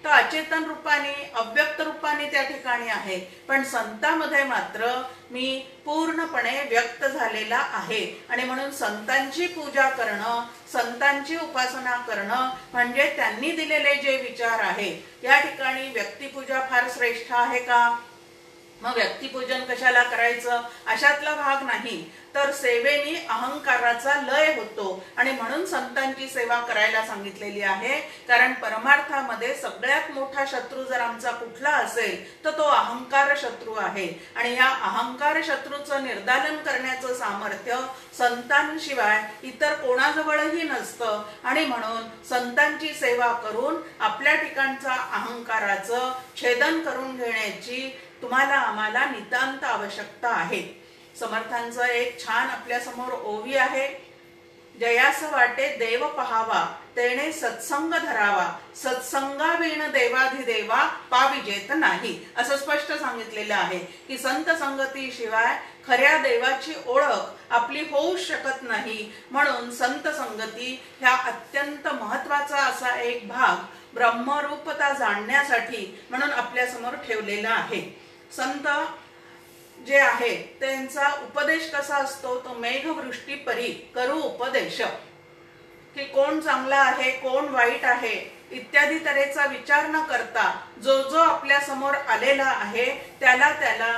तर अचेतन रूपाने अव्यक्त रूपाने त्या ठिकाणी आहे, पण संतांमध्ये मात्र मी पूर्णपणे व्यक्त झालेला आहे. आणि म्हणून संतांची पूजा करणं, संतांची उपासना करणं म्हणजे त्यांनी दिलेले जे विचार आहे. या ठिकाणी व्यक्तिपूजा फार श्रेष्ठ आहे का? मग व्यक्तिपूजन कशाला करायचं अशातला भाग नाही, तर सेवेने अहंकाराचा लय होतो आणि म्हणून संतांची सेवा करायला सांगितलेली आहे. कारण परमार्थामध्ये सगळ्यात मोठा शत्रू जर आमचा कुठला असेल तर तो अहंकार शत्रू आहे. आणि या अहंकार शत्रूचं निर्दालन करण्याचं सामर्थ्य संतांशिवाय इतर कोणाजवळही नसतं. आणि म्हणून संतांची सेवा करून आपल्या ठिकाणचा अहंकाराचं छेदन करून घेण्याची तुम्हाला आम्हाला नितांत आवश्यकता आहे. समर्थांचं एक छान आपल्या समोर ओवी आहे. जयास वाटे देव पहावा, तेणे सत्संग धरावा, सत्संगाविण देवाधिदेवा पाविजेत नाही, असं स्पष्ट सांगितलेलं आहे की संत संगतीशिवाय खऱ्या देवाची ओळख आपली होऊ शकत नाही. म्हणून संत संगती ह्या अत्यंत महत्वाचा असा एक भाग ब्रह्मरूपता जाणण्यासाठी म्हणून आपल्या समोर ठेवलेला आहे. संत जे आहे त्यांचा उपदेश कसा असतो, तो मेघवृष्टी परी करू उपदेश, की कोण चांगला आहे कोण वाईट आहे इत्यादी तऱ्हेचा विचार न करता जो जो आपल्या समोर आलेला आहे त्याला त्याला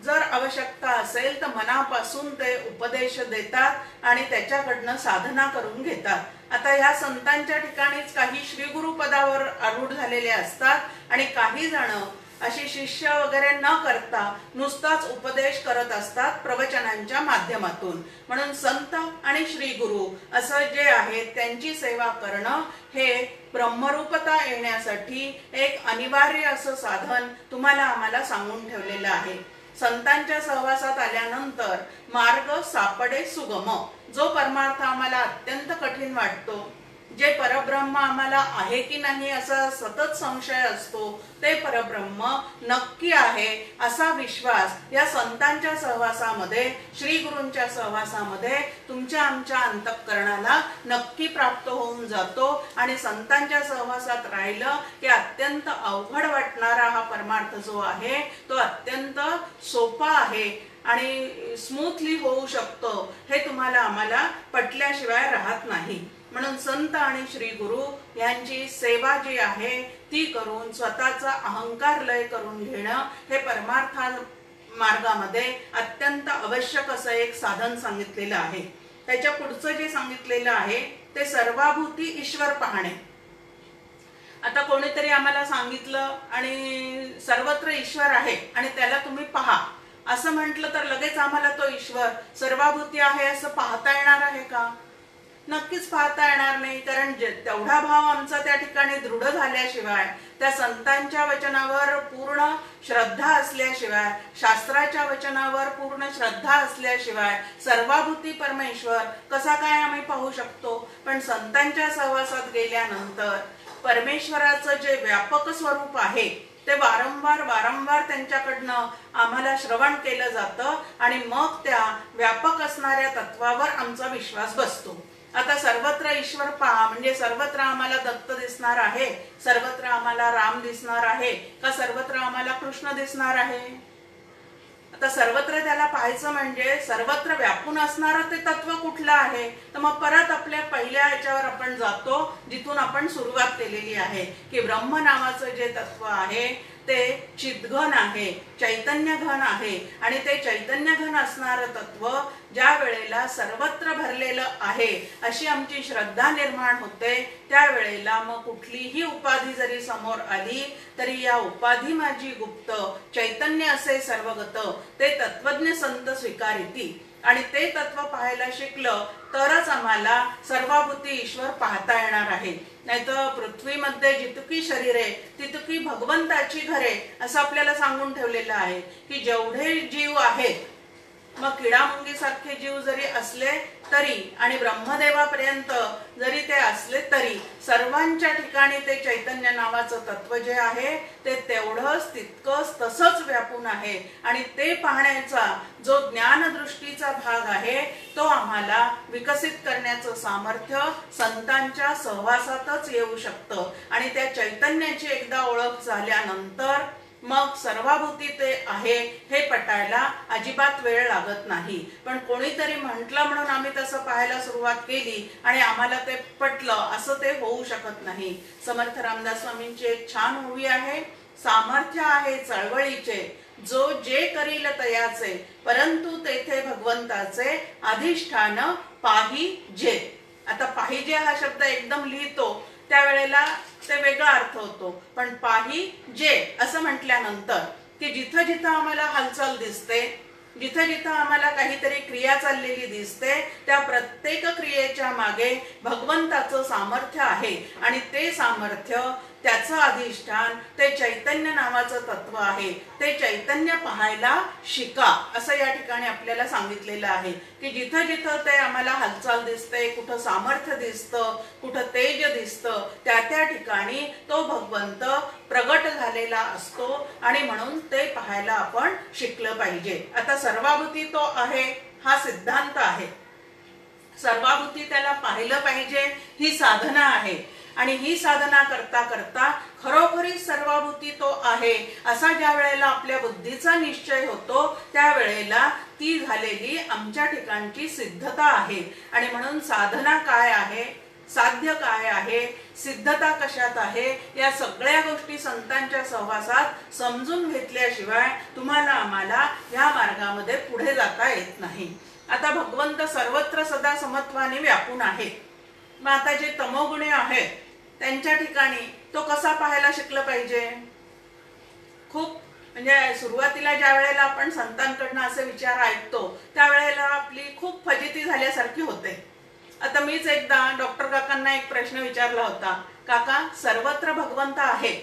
जर आवश्यकता असेल तर मनापासून ते उपदेश देतात आणि त्याच्याकडनं साधना करून घेतात. आता ह्या संतांच्या ठिकाणीच काही श्रीगुरु पदावर आरूढ झालेले असतात आणि काही जण अशी शिष्य वगैरे न करता नुसताच उपदेश करत असतात प्रवचनांच्या माध्यमातून. म्हणून संत आणि श्री गुरु असं जे आहे त्यांची सेवा करणं हे ब्रह्मरूपता येण्यासाठी एक अनिवार्य असं साधन तुम्हाला आम्हाला सांगून ठेवलेलं आहे. संतांच्या सहवासात आल्यानंतर मार्ग सापडे सुगम. जो परमार्थ आम्हाला अत्यंत कठीण वाटतो, जे परब्रह्म आम्हाला आहे की नाही असा सतत संशय असतो, ते परब्रह्म नक्की आहे असा विश्वास या संतांच्या सहवासामध्ये, श्री गुरूंच्या सहवासामध्ये तुमच्या आमच्या अंतःकरणाला नक्की प्राप्त होऊन जातो. आणि संतांच्या सहवासात राहिलं की अत्यंत अवघड वाटणारा हा परमार्थ जो आहे तो अत्यंत सोपा आहे आणि स्मूथली होऊ शकतो. हे तुम्हाला आम्हाला पटल्याशिवाय राहत नाही. म्हणून संत आणि श्री गुरु यांची सेवा जी आहे ती करून स्वतःचा अहंकार लय करून घेणं हे परमार्था मार्गामध्ये अत्यंत आवश्यक असं एक साधन सांगितलेलं आहे. त्याच्या पुढचं जे सांगितलेलं आहे ते सर्वाभूती ईश्वर पाहणे. आता कोणीतरी आम्हाला सांगितलं आणि सर्वत्र ईश्वर आहे आणि त्याला तुम्ही पहा असं म्हटलं तर लगेच आम्हाला तो ईश्वर सर्वाभूती आहे असं पाहता येणार आहे का? नक्कीच पाहता येणार नाही. कारण तेवढा भाव आमचा त्या ठिकाणी दृढ झाल्याशिवाय, त्या संतांच्या वचनावर पूर्ण श्रद्धा असल्याशिवाय, शास्त्राच्या वचनावर पूर्ण श्रद्धा असल्याशिवाय सर्वाभूती परमेश्वर कसा काय आम्ही पाहू शकतो? पण संतांच्या सहवासात गेल्यानंतर परमेश्वराचं जे व्यापक स्वरूप आहे ते वारंवार त्यांच्याकडनं आम्हाला श्रवण केलं जातं आणि मग त्या व्यापक असणाऱ्या तत्वावर आमचा विश्वास बसतो. आता सर्वत्र ईश्वर पहा म्हणजे सर्वत्र आम्हाला दत्त दिसणार आहे, सर्वत्र आम्हाला राम दिसणार आहे का सर्वत्र आम्हाला कृष्ण दिसणार आहे? आता सर्वत्र त्याला पाहायचं म्हणजे सर्वत्र व्यापून असणारं ते तत्व कुठलं आहे? तर मग परत आपल्या पहिल्या ह्याच्यावर आपण जातो जिथून आपण सुरुवात केलेली आहे की ब्रह्म नावाचं जे तत्व आहे ते चिद्घन आहे, चैतन्य घन आहे. आणि ते चैतन्य घन असणारं तत्व ज्या वेळेला सर्वत्र भरलेलं आहे अशी आमची श्रद्धा निर्माण होते, त्यावेळेला मग कुठलीही उपाधी जरी समोर आली तरी या उपाधी माझी गुप्त, चैतन्य असे सर्वगत ते तत्वज्ञ संत स्वीकारिती. आणि ते तत्व पाहायला शिकलं तरच आम्हाला सर्वाभूती ईश्वर पाहता येणार आहे. नाहीतर पृथ्वीमध्ये जितकी शरीरे तितकी भगवंताची घरे असं आपल्याला सांगून ठेवलेलं आहे की जेवढे जीव आहेत मग किडामुंगी सारखे जीव जरी असले तरी आणि ब्रह्मदेवापर्यंत जरी ते असले तरी सर्वांच्या ठिकाणी ते चैतन्य नावाचं तत्व जे आहे ते तेवढंच तितकंच तसंच व्यापून आहे. आणि ते पाहण्याचा जो ज्ञानदृष्टीचा भाग आहे तो आम्हाला विकसित करण्याचं सामर्थ्य संतांच्या सहवासातच येऊ शकतं. आणि त्या चैतन्याची एकदा ओळख झाल्यानंतर मग सर्वाभूती ते आहे हे पटायला अजिबात वेळ लागत नाही. पण कोणीतरी म्हटलं म्हणून आम्ही तसं पाहायला सुरुवात केली आणि आम्हाला ते पटलं असं ते होऊ शकत नाही. समर्थ रामदास स्वामींची एक छान ओवी आहे, सामर्थ्य आहे चळवळीचे जो जे करील तयाचे, परंतु तेथे भगवंताचे अधिष्ठान पाहिजे. आता पाहिजे हा शब्द एकदम लिहितो त्यावेळेला ते वेगळा अर्थ होतो, पण पाहिजे असं म्हटल्यानंतर की जिथं जिथं आम्हाला हालचाल दिसते, जिथं जिथं आम्हाला काहीतरी क्रिया चाललेली दिसते त्या प्रत्येक क्रियेच्या मागे भगवंताचं सामर्थ्य आहे. आणि ते सामर्थ्य त्याचं अधिष्ठान ते चैतन्य नावाचं तत्व आहे. ते चैतन्य पाहायला शिका असं या ठिकाणी आपल्याला सांगितलेलं आहे की जिथं जिथं ते आम्हाला हालचाल दिसते, कुठं सामर्थ्य दिसतं, कुठं तेज दिसतं, त्या त्या ठिकाणी तो भगवंत प्रगट झालेला असतो आणि म्हणून ते पाहायला आपण शिकलं पाहिजे. आता सर्वाभूती तो आहे हा सिद्धांत आहे, सर्वाभूती त्याला पाहिलं पाहिजे ही साधना आहे. आणि ही साधना करता करता खरोखरी सर्वाभूती तो आहे असा ज्या वेळेला आपल्या बुद्धीचा निश्चय होतो त्यावेळेला ती झालेली आमच्या ठिकाणची सिद्धता आहे. आणि म्हणून साधना काय आहे, साध्य काय आहे, सिद्धता कशात आहे, या सगळ्या गोष्टी संतांच्या सहवासात समजून घेतल्याशिवाय तुम्हाला आम्हाला या मार्गामध्ये पुढे जाता येत नाही. आता भगवंत सर्वत्र सदा समत्वाने व्यापून आहे. मग आता जे तमोगुणी आहेत त्यांच्या ठिकाणी तो कसा पाहायला शिकलं पाहिजे. खूप म्हणजे सुरुवातीला ज्या वेळेला आपण संतांकडनं असे विचार ऐकतो त्यावेळेला आपली खूप फजिती झाल्यासारखी होते. आता मीच एकदा डॉक्टर काकांना एक प्रश्न विचारला होता, काका सर्वत्र भगवंत आहे,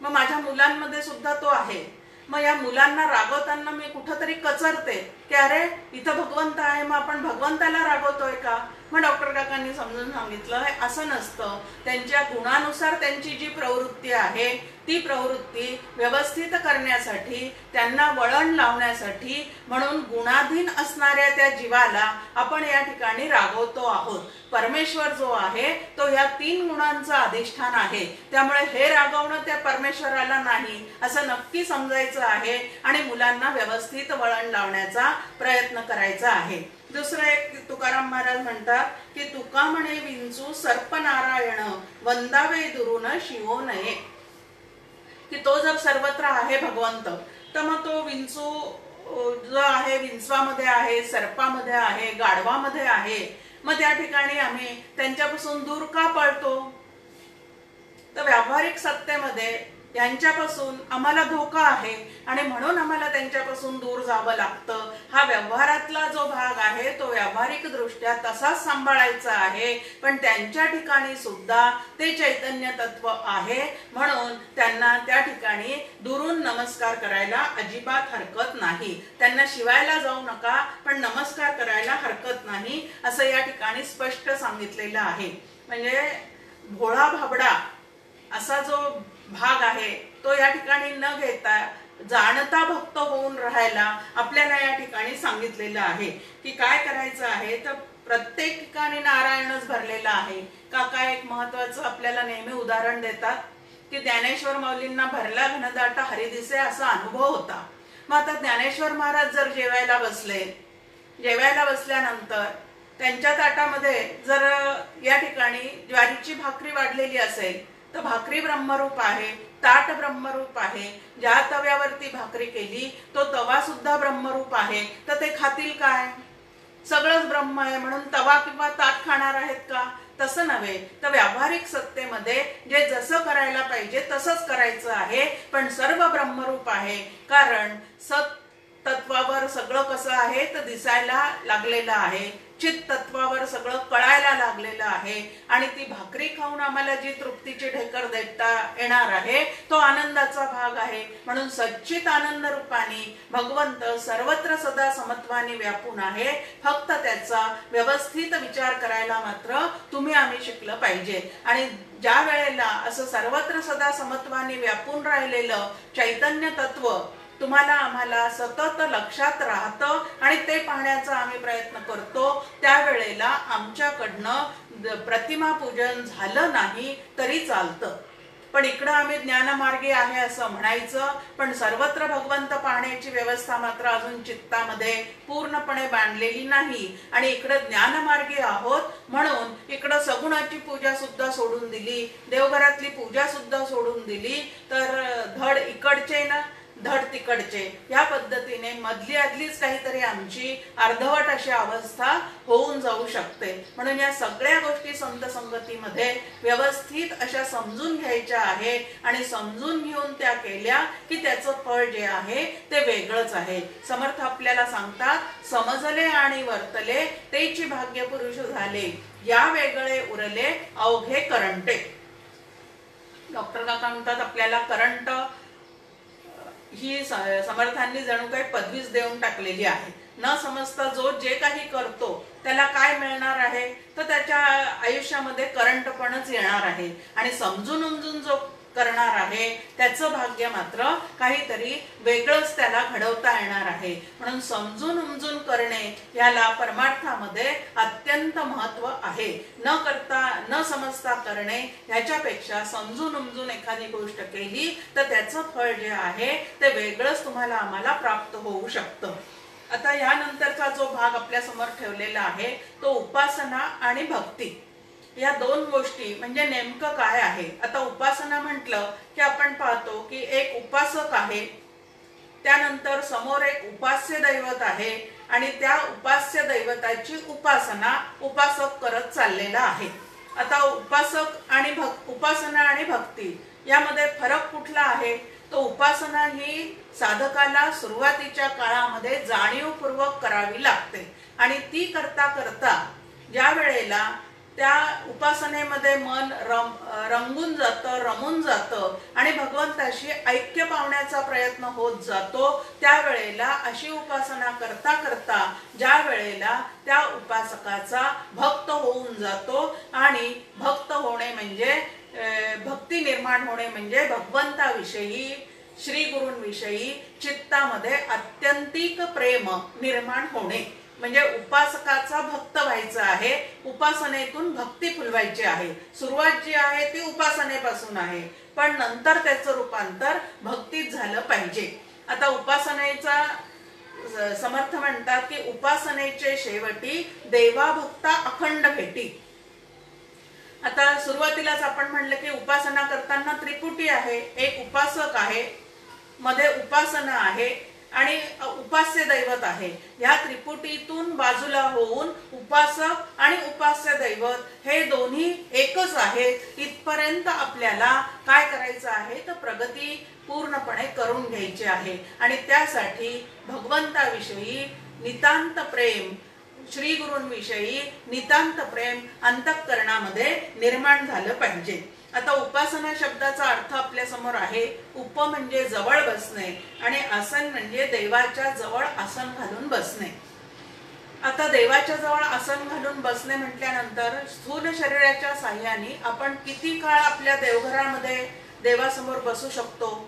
मग माझ्या मुलांमध्ये सुद्धा तो आहे, मग या मुलांना रागवताना मी कुठंतरी कचरते की अरे इथं भगवंत आहे मग आपण भगवंताला रागवतोय का. मग डॉक्टर काकांनी समजून सांगितलं हे असं नसतं, त्यांच्या गुणानुसार त्यांची जी प्रवृत्ती आहे ती प्रवृत्ती व्यवस्थित करण्यासाठी, त्यांना वळण लावण्यासाठी म्हणून गुणाधीन असणाऱ्या त्या जीवाला आपण या ठिकाणी रागवतो आहोत. परमेश्वर जो आहे तो या 3 गुणांचा अधिष्ठान आहे, त्यामुळे हे रागवणं त्या परमेश्वराला नाही असं नक्की समजायचं आहे आणि मुलांना व्यवस्थित वळण लावण्याचा प्रयत्न करायचा आहे. दुसरं एक तुकाराम महाराज म्हणतात की तुका म्हणे विंचू सर्प नारायण वंदावे दुरून शिवो नये. की तो जर सर्वत्र आहे भगवंत तर मग तो विंचू जो आहे विंचवामध्ये आहे, सर्पामध्ये आहे, गाढवामध्ये आहे, मग त्या ठिकाणी आम्ही त्यांच्यापासून दूर का पळतो. तर व्यावहारिक सत्तेमध्ये यांच्यापासून आम्हाला धोका आहे आणि म्हणून आम्हाला त्यांच्यापासून दूर जावं लागतं. हा व्यवहारातला जो भाग आहे तो व्यावहारिक दृष्ट्या तसाच सांभाळायचा आहे, पण त्यांच्या ठिकाणी सुद्धा ते चैतन्य तत्व आहे म्हणून त्यांना त्या ठिकाणी दुरून नमस्कार करायला अजिबात हरकत नाही. त्यांना शिवायला जाऊ नका पण नमस्कार करायला हरकत नाही असं या ठिकाणी स्पष्ट सांगितलेलं आहे. म्हणजे भोळा भाबडा असा जो भाग आहे तो या ठिकाणी न घेता जाणता भक्त होऊन राहायला आपल्याला या ठिकाणी सांगितलेलं आहे की काय करायचं आहे. तर प्रत्येक ठिकाणी नारायणच भरलेला आहे. काका एक महत्वाचं आपल्याला नेहमी उदाहरण देतात की ज्ञानेश्वर माऊलींना भरला घनदाटा हरी दिसे असा अनुभव होता. मग आता ज्ञानेश्वर महाराज जर जेवायला बसले, जेवायला बसल्यानंतर त्यांच्या ताटामध्ये जर या ठिकाणी ज्वारीची भाकरी वाढलेली असेल तर भाकरी ब्रह्मरूप आहे, ताट ब्रह्मरूप आहे, ज्या तव्यावरती भाकरी केली तो तवा सुद्धा ब्रह्मरूप आहे, तर ते खातील काय. सगळंच ब्रह्म आहे म्हणून तवा किंवा ताट खाणार आहेत का. तसं नव्हे. तर व्यावहारिक सत्तेमध्ये जे जसं करायला पाहिजे तसंच करायचं आहे, पण सर्व ब्रह्मरूप आहे. कारण सत तत्वावर सगळं कसं आहे तर दिसायला लागलेलं आहे, चित तत्वावर सगळं कळायला लागलेलं आहे आणि ती भाकरी खाऊन आम्हाला जी तृप्तीची ढेकर देता येणार आहे तो आनंदाचा भाग आहे. म्हणून सच्चित आनंद रूपाने भगवंत सर्वत्र सदा समत्वाने व्यापून आहे. फक्त त्याचा व्यवस्थित विचार करायला मात्र तुम्ही आम्ही शिकलं पाहिजे. आणि ज्या वेळेला असं सर्वत्र सदा समत्वाने व्यापून राहिलेलं चैतन्य तत्व तुम्हाला आम्हाला सतत लक्षात राहतं आणि ते पाहण्याचा आम्ही प्रयत्न करतो, त्यावेळेला आमच्याकडनं प्रतिमा पूजन झालं नाही तरी चालतं. पण इकडं आम्ही ज्ञानमार्गी आहे असं म्हणायचं, पण सर्वत्र भगवंत पाहण्याची व्यवस्था मात्र अजून चित्तामध्ये पूर्णपणे बांधलेली नाही. आणि इकडं ज्ञानमार्गी आहोत म्हणून इकडं सगुणाची पूजा सुद्धा सोडून दिली, देवघरातली पूजा सुद्धा सोडून दिली, तर धड इकडचे ना धड तिकडचे या पद्धतीने मधली आदलीच काहीतरी आमची अर्धवट अशी अवस्था होऊन जाऊ शकते. म्हणून या सगळ्या गोष्टी संत संगतीमध्ये व्यवस्थित अशा समजून घ्यायच्या आहे आणि समजून घेऊन त्या केल्या की त्याचं फळ जे आहे ते वेगळंच आहे. समर्थ आपल्याला सांगतात, समजले आणि वर्तले तेची भाग्य पुरुष झाले, या वेगळे उरले अवघे करंटे. डॉक्टर काका म्हणतात आपल्याला करंट ही समर्थांनी जणू काही पदवीच देऊन टाकलेली आहे. न समजता जो जे काही करतो त्याला काय मिळणार आहे तर त्याच्या आयुष्यामध्ये करंटपणच येणार आहे. आणि समजून उमजून जो करणार आहे त्याचं भाग्य मात्र काहीतरी वेगळंच त्याला घडवता येणार आहे. म्हणून समजून उमजून करणे याला परमार्थामध्ये अत्यंत महत्व आहे. न करता न समजता करणे ह्याच्यापेक्षा समजून उमजून एखादी गोष्ट केली तर त्याचं फळ जे आहे ते वेगळंच तुम्हाला आम्हाला प्राप्त होऊ शकतं. आता यानंतरचा जो भाग आपल्या समोर ठेवलेला आहे तो उपासना आणि भक्ती या दोन गोष्टी म्हणजे नेमकं काय आहे. आता उपासना म्हटलं की आपण पाहतो की एक उपासक आहे, त्यानंतर समोर एक उपास्य दैवत आहे आणि त्या उपास्य दैवताची उपासना उपासक करत चाललेला आहे. आता उपासना आणि भक्ती यामध्ये फरक कुठला आहे तो उपासना ही साधकाला सुरुवातीच्या काळामध्ये जाणीवपूर्वक करावी लागते आणि ती करता करता ज्या वेळेला त्या उपासनेमध्ये मन रंगून जातं, रमून जातं आणि भगवंताशी ऐक्य पावण्याचा प्रयत्न होत जातो, त्यावेळेला अशी उपासना करता करता ज्या वेळेला त्या उपासकाचा भक्त होऊन जातो आणि भक्त होणे म्हणजे भक्ती निर्माण होणे म्हणजे भगवंताविषयी श्री गुरूंविषयी चित्तामध्ये अत्यंतिक प्रेम निर्माण होणे म्हणजे उपासकाचा भक्त व्हायचा आहे. उपासनेतून भक्ती फुलवायची आहे. सुरुवात जी आहे ती उपासनेपासून आहे पण नंतर त्याचं रूपांतर भक्तीत झालं पाहिजे. आता उपासनेचा समर्थ म्हणतात की उपासनेचे शेवटी देवा भक्ता अखंड भेटी. आता सुरुवातीलाच आपण म्हणलं की उपासना करताना त्रिपुटी आहे, एक उपासक आहे, मध्ये उपासना आहे आणि उपास्य दैवत आहे. या त्रिपुटीतून बाजूला होऊन उपासक आणि उपास्य दैवत हे दोन्ही एकच आहेत. इथपर्यंत आपल्याला काय करायचं आहे तर प्रगती पूर्णपणे करून घ्यायची आहे आणि त्यासाठी भगवंताविषयी नितांत प्रेम, श्री गुरूंविषयी नितांत प्रेम अंतःकरणामध्ये निर्माण झालं पाहिजे. आता उपासना शब्दाचा अर्थ आपल्या समोर आहे. उप म्हणजे जवळ बसणे आणि आसन म्हणजे देवाच्या जवळ आसन घालून बसणे. आता देवाच्या जवळ आसन घालून बसणे म्हटल्यानंतर स्थूल शरीराच्या साह्याने आपण किती काळ आपल्या देवघरामध्ये देवासमोर बसू शकतो,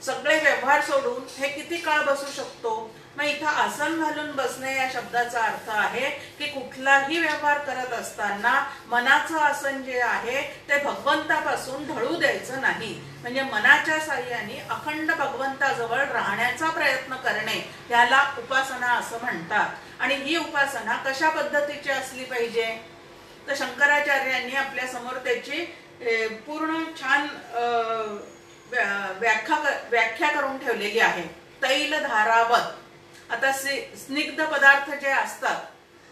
सगळे व्यवहार सोडून हे किती काळ बसू शकतो. मग इथं आसन घालून बसणे या शब्दाचा अर्थ आहे की कुठलाही व्यवहार करत असताना मनाचं आसन जे आहे ते भगवंतापासून ढळू द्यायचं नाही. म्हणजे मनाच्या साह्याने अखंड भगवंताजवळ राहण्याचा प्रयत्न करणे याला उपासना असं म्हणतात. आणि ही उपासना कशा पद्धतीची असली पाहिजे तर शंकराचार्यांनी आपल्या समोर त्याची पूर्ण छान व्याख्या करून ठेवलेली आहे. तैल धारावत. आता स्निग्ध पदार्थ जे असतात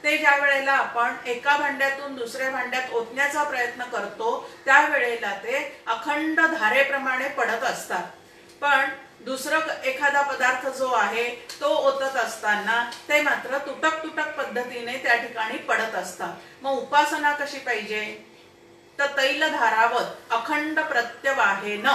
ते ज्या वेळेला आपण एका भांड्यातून दुसऱ्या भांड्यात ओतण्याचा प्रयत्न करतो त्यावेळेला ते अखंड धारेप्रमाणे पडत असतात. पण दुसरं एखादा पदार्थ जो आहे तो ओतत असताना ते मात्र तुटक तुटक पद्धतीने त्या ठिकाणी पडत असतात. मग उपासना कशी पाहिजे? तर तैल धारावत अखंड प्रत्यवाहेन,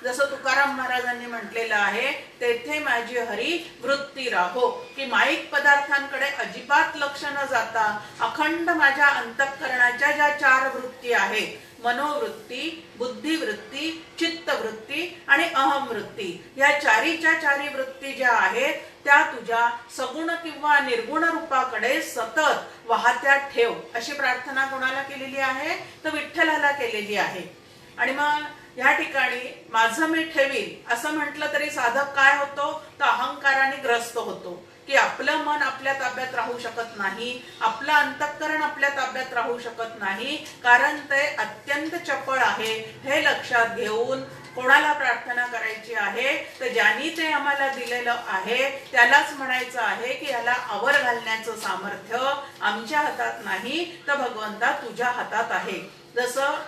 जसं तुकाराम महाराजांनी म्हटलेलं आहे, तेथे माझी हरी वृत्ती राहो, की माईक पदार्थांकडे अजिबात लक्ष न जाता अखंड माझ्या अंतःकरणाच्या ज्या 4 वृत्ती आहेत, मनोवृत्ती, बुद्धिवृत्ती, चित्तवृत्ती आणि अहमवृत्ती, या चारीच्या 4 वृत्ती ज्या आहेत त्या तुझ्या सगुण किंवा निर्गुण रूपाकडे सतत वाहत्या ठेव, अशी प्रार्थना कोणाला केलेली आहे? तर विठ्ठलाला केलेली आहे. आणि मग या ठिकाणी माझं मी ठेवील असं म्हटलं तरी साधक काय होतो? तर अहंकाराने ग्रस्त होतो, की आपलं मन आपल्या ताब्यात राहू शकत नाही, आपलं अंतःकरण आपल्या ताब्यात राहू शकत नाही, कारण ते अत्यंत चपळ आहे. हे लक्षात घेऊन कोणाला प्रार्थना करायची आहे? तर ज्यांनी ते आम्हाला दिलेलं आहे त्यालाच म्हणायचं आहे की याला आवर घालण्याचं सामर्थ्य आमच्या हातात नाही, तर भगवंता तुझ्या हातात आहे. जसं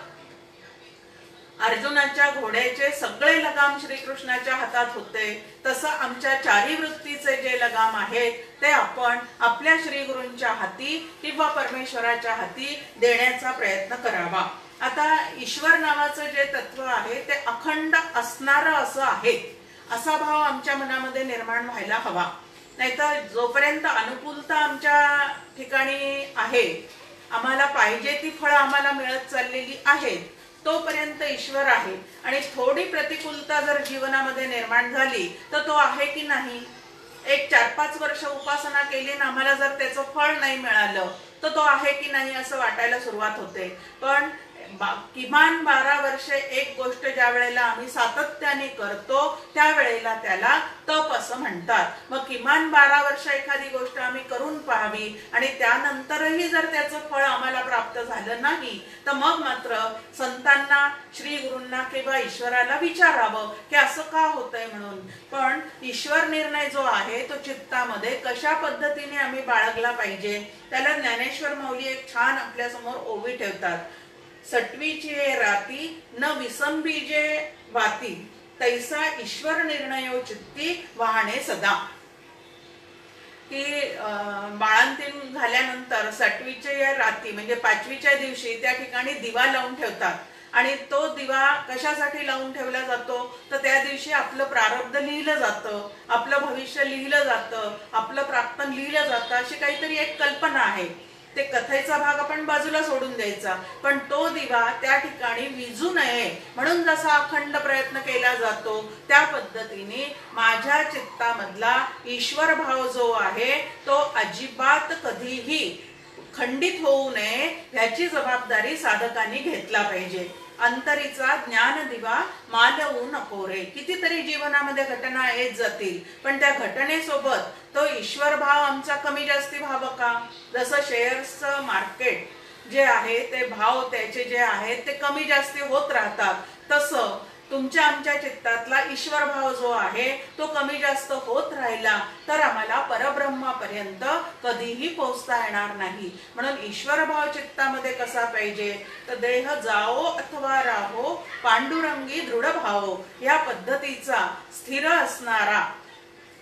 अर्जुनाच्या घोड्याचे सगळे लगाम श्रीकृष्णाच्या हातात होते, तसं आमच्या 4 वृत्तीचे जे लगाम आहेत ते आपण आपल्या श्रीगुरूंच्या हाती किंवा परमेश्वराच्या हाती देण्याचा प्रयत्न करावा. आता ईश्वर नावाचं जे तत्व आहे ते अखंड असणारं असं आहे, असा भाव आमच्या मनामध्ये निर्माण व्हायला हवा. नाहीतर जोपर्यंत अनुकूलता आमच्या ठिकाणी आहे, आम्हाला पाहिजे ती फळं आम्हाला मिळत चाललेली आहेत, तोपर्यंत ईश्वर आहे. आणि थोडी प्रतिकूलता जर जीवनामध्ये निर्माण झाली तर तो आहे की नाही? एक 4-5 वर्ष उपासना केली ना आम्हाला जर त्याचं फळ नाही मिळालं तर तो आहे की नाही असं वाटायला सुरुवात होते. पण किमान 12 वर्षे एक गोष्ट ज्या वेळेला आम्ही सातत्याने करतो त्यावेळेला त्याला तप असं म्हणतात. मग किमान 12 वर्ष एखादी गोष्ट आम्ही करून पाहावी आणि त्यानंतरही जर त्याचं फळ आम्हाला प्राप्त झालं नाही तर मग मात्र संतांना, श्री गुरूंना किंवा ईश्वराला विचारावं की असं का होतंय म्हणून. पण ईश्वर निर्णय जो आहे तो चित्तामध्ये कशा पद्धतीने आम्ही बाळगला पाहिजे त्याला ज्ञानेश्वर माऊली एक छान आपल्या समोर ओवी ठेवतात. सटवीचे राती न विसंबीजे वाती, तैसा ईश्वर निर्णयो चित्ती वाहणे सदा. की बाळंतीण झाल्यानंतर 6वीच्या राती म्हणजे 5वीच्या दिवशी त्या ठिकाणी दिवा लावून ठेवतात. आणि तो दिवा कशासाठी लावून ठेवला जातो? तर त्या दिवशी आपलं प्रारब्ध लिहिलं जातं, आपलं भविष्य लिहिलं जातं, आपलं प्राक्तन लिहिलं जातं, अशी काहीतरी एक कल्पना आहे. ते कथेचा भाग आपण बाजूला सोडून द्यायचा, पण तो दिवा त्या ठिकाणी विझू नये म्हणून जसा अखंड प्रयत्न केला जातो त्या पद्धतीने माझ्या चित्तामधला ईश्वर भाव जो आहे तो अजिबात कधीही खंडित होऊ नये याची जबाबदारी साधकांनी घेतला पाहिजे. अंतरीचा ज्ञान दिवा मालवू नको रे. कितीतरी जीवनामध्ये घटना येत जातील, पण त्या घटनेसोबत तो ईश्वर भाव आमचा कमी जास्ती व्हावं का? जसं शेअर्सचं मार्केट जे आहे ते भाव त्याचे जे आहेत ते कमी जास्ती होत राहतात, तसं तुमच्या आमच्या चित्तातला ईश्वर भाव जो आहे तो कमी जास्त होत राहिला तर आम्हाला परब्रह्मापर्यंत कधीही पोहोचता येणार नाही. म्हणून ईश्वर भाव चित्तामध्ये कसा पाहिजे? तर देह जाओ अथवा राहो पांडुरंगी दृढ भाव, या पद्धतीचा स्थिर असणारा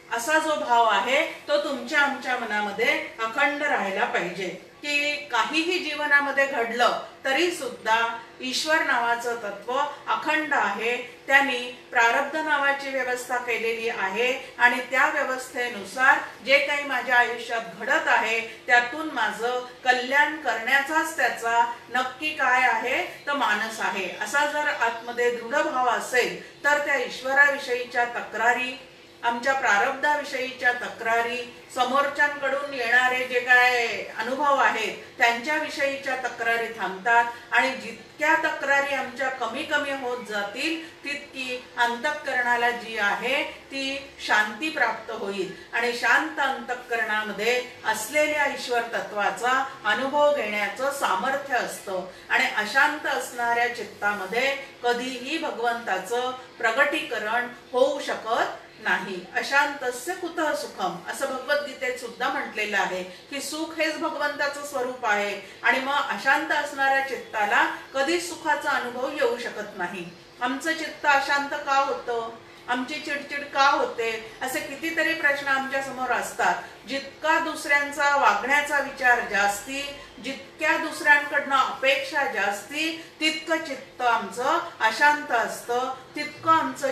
असा जो भाव आहे तो तुमच्या आमच्या मनामध्ये अखंड राहायला पाहिजे. की काहीही जीवनामध्ये घडलं तरी सुद्धा ईश्वर नावाचं तत्व अखंड आहे. त्यांनी प्रारब्ध नावाची व्यवस्था केलेली आहे आणि त्या व्यवस्थेनुसार जे काही माझ्या आयुष्यात घडत आहे त्यातून माझं कल्याण करण्याचाच त्याचा नक्की काय आहे तर मानस आहे. असा जर आतमध्ये दृढ भाव असेल तर त्या ईश्वराविषयीच्या तक्रारी, आमच्या प्रारब्धाविषयीच्या तक्रारी, समोरच्यांकडून येणारे जे काय अनुभव आहेत त्यांच्याविषयीच्या तक्रारी थांबतात आणि जितक्या तक्रारी आमच्या कमी कमी होत जातील तितकी अंतःकरणाला जी आहे ती शांती प्राप्त होईल आणि शांत अंतःकरणामध्ये असलेल्या ईश्वर तत्वाचा अनुभव घेण्याचं सामर्थ्य असतं. आणि अशांत असणाऱ्या चित्तामध्ये कधीही भगवंताचं प्रगटीकरण होऊ शकत नाही. अशांतस्य कुतः सुखम असं भगवद्गीतेत सुद्धा म्हटलेलं आहे की सुख हेच भगवंताचं स्वरूप आहे. आणि मग अशांत असणाऱ्या चित्ताला कधीच सुखाचा अनुभव येऊ शकत नाही. आमचं चित्त अशांत का होतं? आमची चिडचिड का होते, असे कितीतरी प्रश्न आमच्या समोर असतात. जितका दुसऱ्यांचा वागण्याचा विचार जास्ती, जितक्या दुसऱ्यांकडनं अपेक्षा जास्ती, तितकं चित्त आमचं अशांत असतं, तितकं आमचं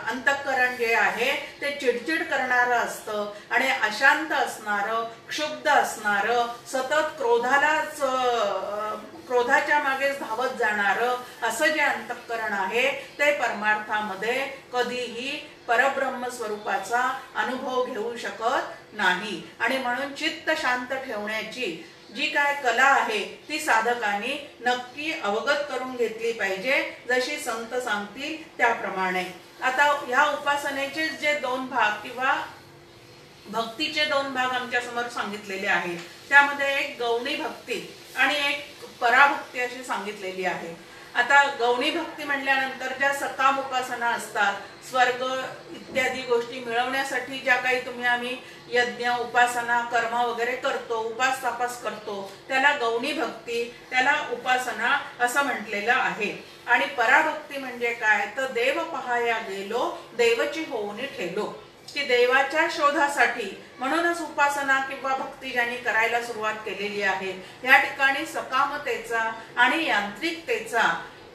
अंतःकरण जे आहे ते चिडचिड करणारं असतं. आणि अशांत असणारं, क्षुब्ध असणारं, सतत क्रोधाच्या मागेच धावत जाणारं असं जे अंतःकरण आहे ते परमार्थामध्ये कधीही परब्रह्म स्वरूपाचा अनुभव घेऊ शकत नाही. आणि म्हणून चित्त शांत ठेवण्याची जी काय कला आहे ती साधकांनी नक्की अवगत करून घेतली पाहिजे, जशी संत सांगतील त्याप्रमाणे. आता ह्या उपासनेचे जे 2 भाग किंवा भक्तीचे 2 भाग आमच्या समोर सांगितलेले आहेत. त्यामध्ये एक गौणी भक्ती आणि एक पराभक्ती अशी सांगितलेली आहे. आता गौणी भक्ती म्हटल्यानंतर ज्या सकाम उपासना असतात, स्वर्ग इत्यादी गोष्टी मिळवण्यासाठी ज्या काही आम्ही यज्ञ, उपासना, कर्म वगैरे करतो, उपास तापास करतो, त्याला गौणी भक्ती, त्याला उपासना असं म्हटलेलं आहे. आणि पराभक्ती म्हणजे काय तर देव पहाया गेलो, देवची होऊन ठेलो, की देवाच्या शोधासाठी म्हणूनच उपासना किंवा भक्ती ज्यांनी करायला सुरुवात केलेली आहे. या ठिकाणी सकामतेचा आणि यांत्रिकतेचा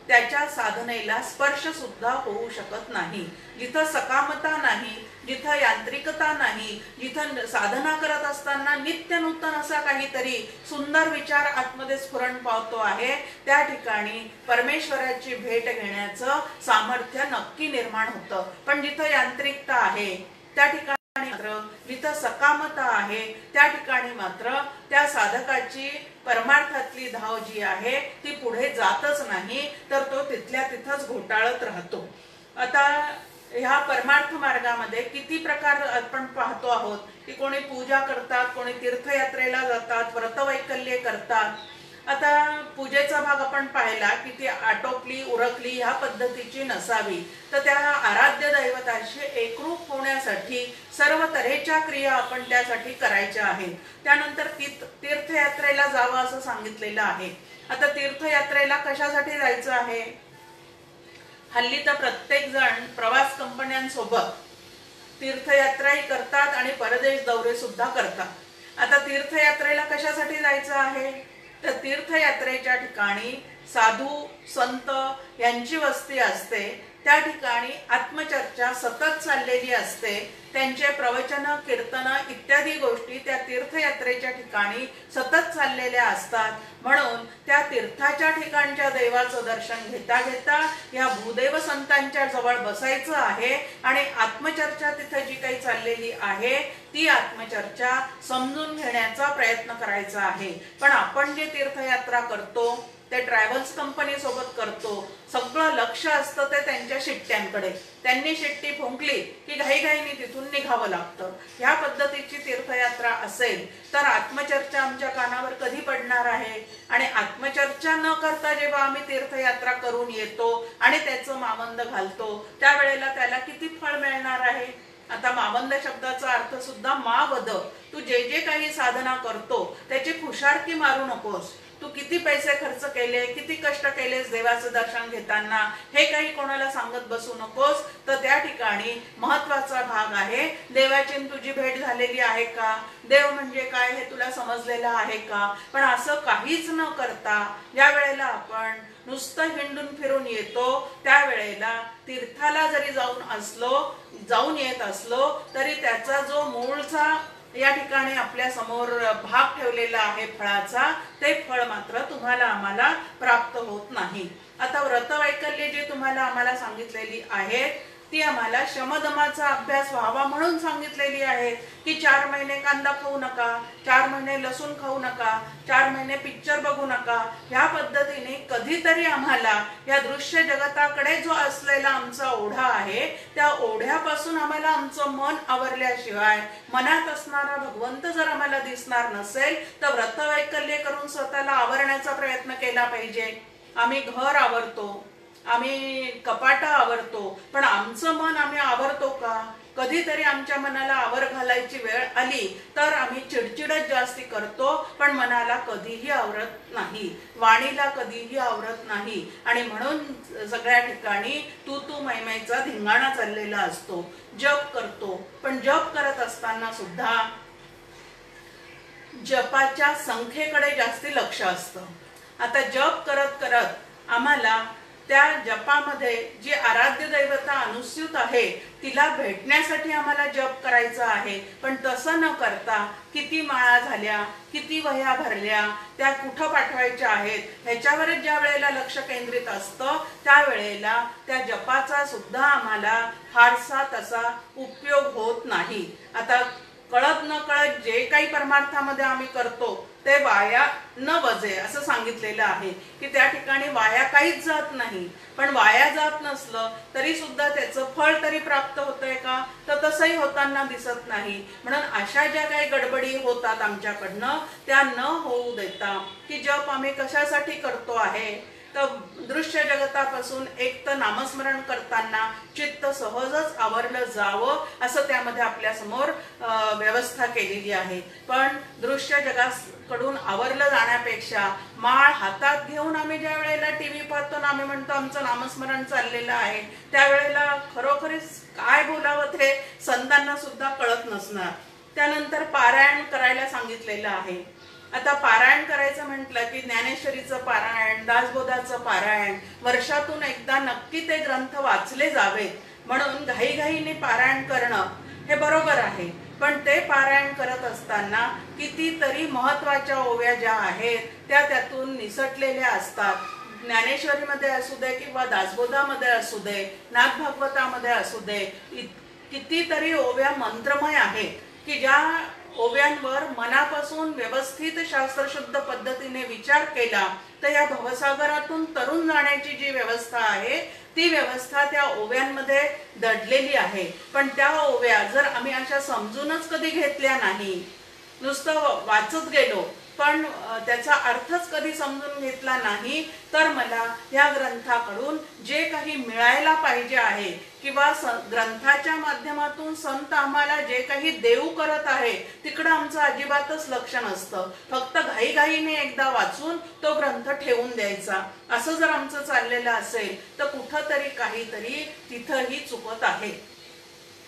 त्याच्या साधनेला स्पर्श सुद्धा होऊ शकत नाही. जिथं सकामता नाही, जिथं यांत्रिकता नाही, जिथं साधना करत असताना नित्य नूतन असा काहीतरी सुंदर विचार आतमध्ये स्फुरण पावतो आहे, त्या ठिकाणी परमेश्वराची भेट घेण्याचं सामर्थ्य नक्की निर्माण होतं. पण जिथं यांत्रिकता आहे त्या ठिकाणी मात्र, जिथं सकामता आहे त्या ठिकाणी मात्र त्या साधकाची परमार्थातली धाव जी आहे ती पुढे जातच नाही, तर तो तिथल्या तिथंच घोटाळत राहतो. आता ह्या परमार्थ मार्गामध्ये किती प्रकार आपण पाहतो आहोत, की कोणी पूजा करतात, कोणी तीर्थयात्रेला जातात, व्रतवैकल्ये करतात. आता पूजेचा भाग आपण पाहिला की ती आटोपली, उरकली ह्या पद्धतीची नसावी, तर त्या आराध्य दैवताशी एकरूप होण्यासाठी सर्व तऱ्हेच्या क्रिया आपण त्यासाठी करायच्या आहेत. त्यानंतर तीर्थयात्रेला जावं असं सांगितलेलं आहे. आता तीर्थयात्रेला कशासाठी जायचं आहे? हल्ली तर प्रत्येक जण प्रवास कंपन्यांसोबत तीर्थयात्राही करतात आणि परदेश दौरे सुद्धा करतात. आता तीर्थयात्रेला कशासाठी जायचं आहे? तर तीर्थयात्रेच्या ठिकाणी साधू संत यांची वस्ती असते, त्या ठिकाणी आत्मचर्चा सतत चाललेली असते, त्यांचे प्रवचन, कीर्तन इत्यादी गोष्टी त्या तीर्थयात्रेच्या ठिकाणी सतत चाललेल्या असतात. म्हणून त्या तीर्थाच्या ठिकाणच्या देवाचं दर्शन घेता घेता या भूदेव संतांच्या जवळ बसायचं आहे आणि आत्मचर्चा तिथे जी काही चाललेली आहे ती आत्मचर्चा समजून घेण्याचा प्रयत्न करायचा आहे. पण आपण जे तीर्थयात्रा करतो ते ट्रॅव्हल्स कंपनी सोबत करतो, सगळं लक्ष असतं ते त्यांच्या शिट्ट्यांकडे. त्यांनी शिट्टी फुंकली की घाईघाईने तिथून निघावं लागतं. ह्या पद्धतीची तीर्थयात्रा असेल तर आत्मचर्चा आमच्या कानावर कधी पडणार आहे? आणि आत्मचर्चा न करता जेव्हा आम्ही तीर्थयात्रा करून येतो आणि त्याचं मावंद घालतो त्यावेळेला त्याला किती फळ मिळणार आहे? आता मावंद शब्दाचा अर्थ सुद्धा मावद. तू जे जे काही साधना करतो त्याची खुशारकी मारू नकोस. तू किती पैसे खर्च केले, किती कष्ट केलेस देवाचं दर्शन घेताना, हे काही कोणाला सांगत बसू नकोस. तर त्या ठिकाणी महत्वाचा भाग आहे, देवाची तुझी भेट झालेली आहे का? देव म्हणजे काय हे तुला समजलेलं आहे का? पण असं काहीच न करता ज्या वेळेला आपण नुसतं हिंडून फिरून येतो त्यावेळेला तीर्थाला जरी जाऊन येत असलो तरी त्याचा जो मूळचा या ठिकाणी आपल्या समोर भाग ठेवलेला आहे फळाचा, ते फळ मात्र तुम्हाला आम्हाला प्राप्त होत नाही. आता व्रतवैकल्ये जी तुम्हाला आम्हाला सांगितलेली आहेत ती आम्हाला शमदमाचा अभ्यास व्हावा म्हणून सांगितलेली आहे, की 4 महिने कांदा खाऊ नका, 4 महिने लसूण खाऊ नका, 4 महिने पिक्चर बघू नका. ह्या पद्धतीने कधीतरी आम्हाला या दृश्य जगताकडे जो असलेला आमचा ओढा आहे त्या ओढ्यापासून आम्हाला आमचं मन आवरल्याशिवाय, मनात असणारा भगवंत जर आम्हाला दिसणार नसेल तर व्रतवैकल्ये करून स्वतःला आवरण्याचा प्रयत्न केला पाहिजे. आम्ही घर आवरतो, आम्ही कपाटा आवरतो, पण आमचं मन आम्ही आवरतो का? कधीतरी आमच्या मनाला आवर घालायची वेळ आली तर आम्ही चिडचिडच जास्ती करतो, पण मनाला कधीही आवरत नाही, वाणीला कधीही आवरत नाही. आणि म्हणून सगळ्या ठिकाणी तू तू मैचा धिंगाणा चाललेला असतो. जप करतो, पण जप करत असताना सुद्धा जपाच्या संख्येकडे जास्ती लक्ष असतं. आता जप करत करत आम्हाला त्या जपामध्ये जी आराध्य दैवता अनुस्यूत आहे तिला भेटण्यासाठी आम्हाला जप करायचा आहे. पण तसं न करता किती माळा झाल्या, किती वह्या भरल्या, त्या कुठं पाठवायच्या आहेत ह्याच्यावरच ज्या वेळेला लक्ष केंद्रित असतं त्यावेळेला त्या जपाचा सुद्धा आम्हाला फारसा तसा उपयोग होत नाही. आता कळत न कळत जे काही परमार्थामध्ये आम्ही करतो ते वाया न वजे असं सांगितलेलं आहे की त्या ठिकाणी वाया काहीच जात नाही. पण वाया जात नसलं तरी सुद्धा त्याचं फळ तरी प्राप्त होतंय का, तर तसंही होताना दिसत नाही. म्हणून अशा ज्या काही गडबडी होतात आमच्याकडनं त्या न होऊ देता की जप आम्ही कशासाठी करतो आहे तर दृश्य जगतापासून एक तर नामस्मरण करताना चित्त सहजच आवरलं जावं असं त्यामध्ये आपल्या समोर व्यवस्था केलेली आहे. पण दृश्य जगाकडून आवरलं जाण्यापेक्षा माळ हातात घेऊन आम्ही ज्या वेळेला टीव्ही पाहतो ना आम्ही म्हणतो आमचं नामस्मरण चाललेलं आहे, त्यावेळेला खरोखरीच काय बोलावं ते संतांना सुद्धा कळत नसणार. त्यानंतर पारायण करायला सांगितलेलं आहे. आता पारायण करायचं म्हटलं की ज्ञानेश्वरीचं पारायण, दासबोधाचं पारायण, वर्षातून एकदा नक्की ते ग्रंथ वाचले जावेत. म्हणून घाईघाईने पारायण करणं हे बरोबर आहे, पण ते पारायण करत असताना कितीतरी महत्वाच्या ओव्या ज्या आहेत त्या त्यातून निसटलेल्या असतात. ज्ञानेश्वरीमध्ये असू दे किंवा दासबोधामध्ये असू दे, नाथ भागवतामध्ये असू दे, कितीतरी ओव्या मंत्रमय आहेत की ज्या ओव्यांवर मनापासून व्यवस्थित शास्त्रशुद्ध पद्धतीने विचार केला तर या भवसागरातून तरुण जाण्याची जी व्यवस्था आहे ती व्यवस्था त्या ओव्यांमध्ये दडलेली आहे. पण त्या ओव्या जर आम्ही अशा समजूनच कधी घेतल्या नाही, नुसतं वाचत गेलो पण त्याचा अर्थच कधी समजून घेतला नाही, तर मला या ग्रंथाकडून जे काही मिळायला पाहिजे आहे किंवा ग्रंथाच्या माध्यमातून संत आम्हाला जे काही देऊ करत आहे तिकडं आमचं अजिबातच लक्ष नसतं. फक्त घाईघाईने एकदा वाचून तो ग्रंथ ठेवून द्यायचा असं जर आमचं चाललेलं असेल तर कुठंतरी काहीतरी तिथंही चुकत आहे.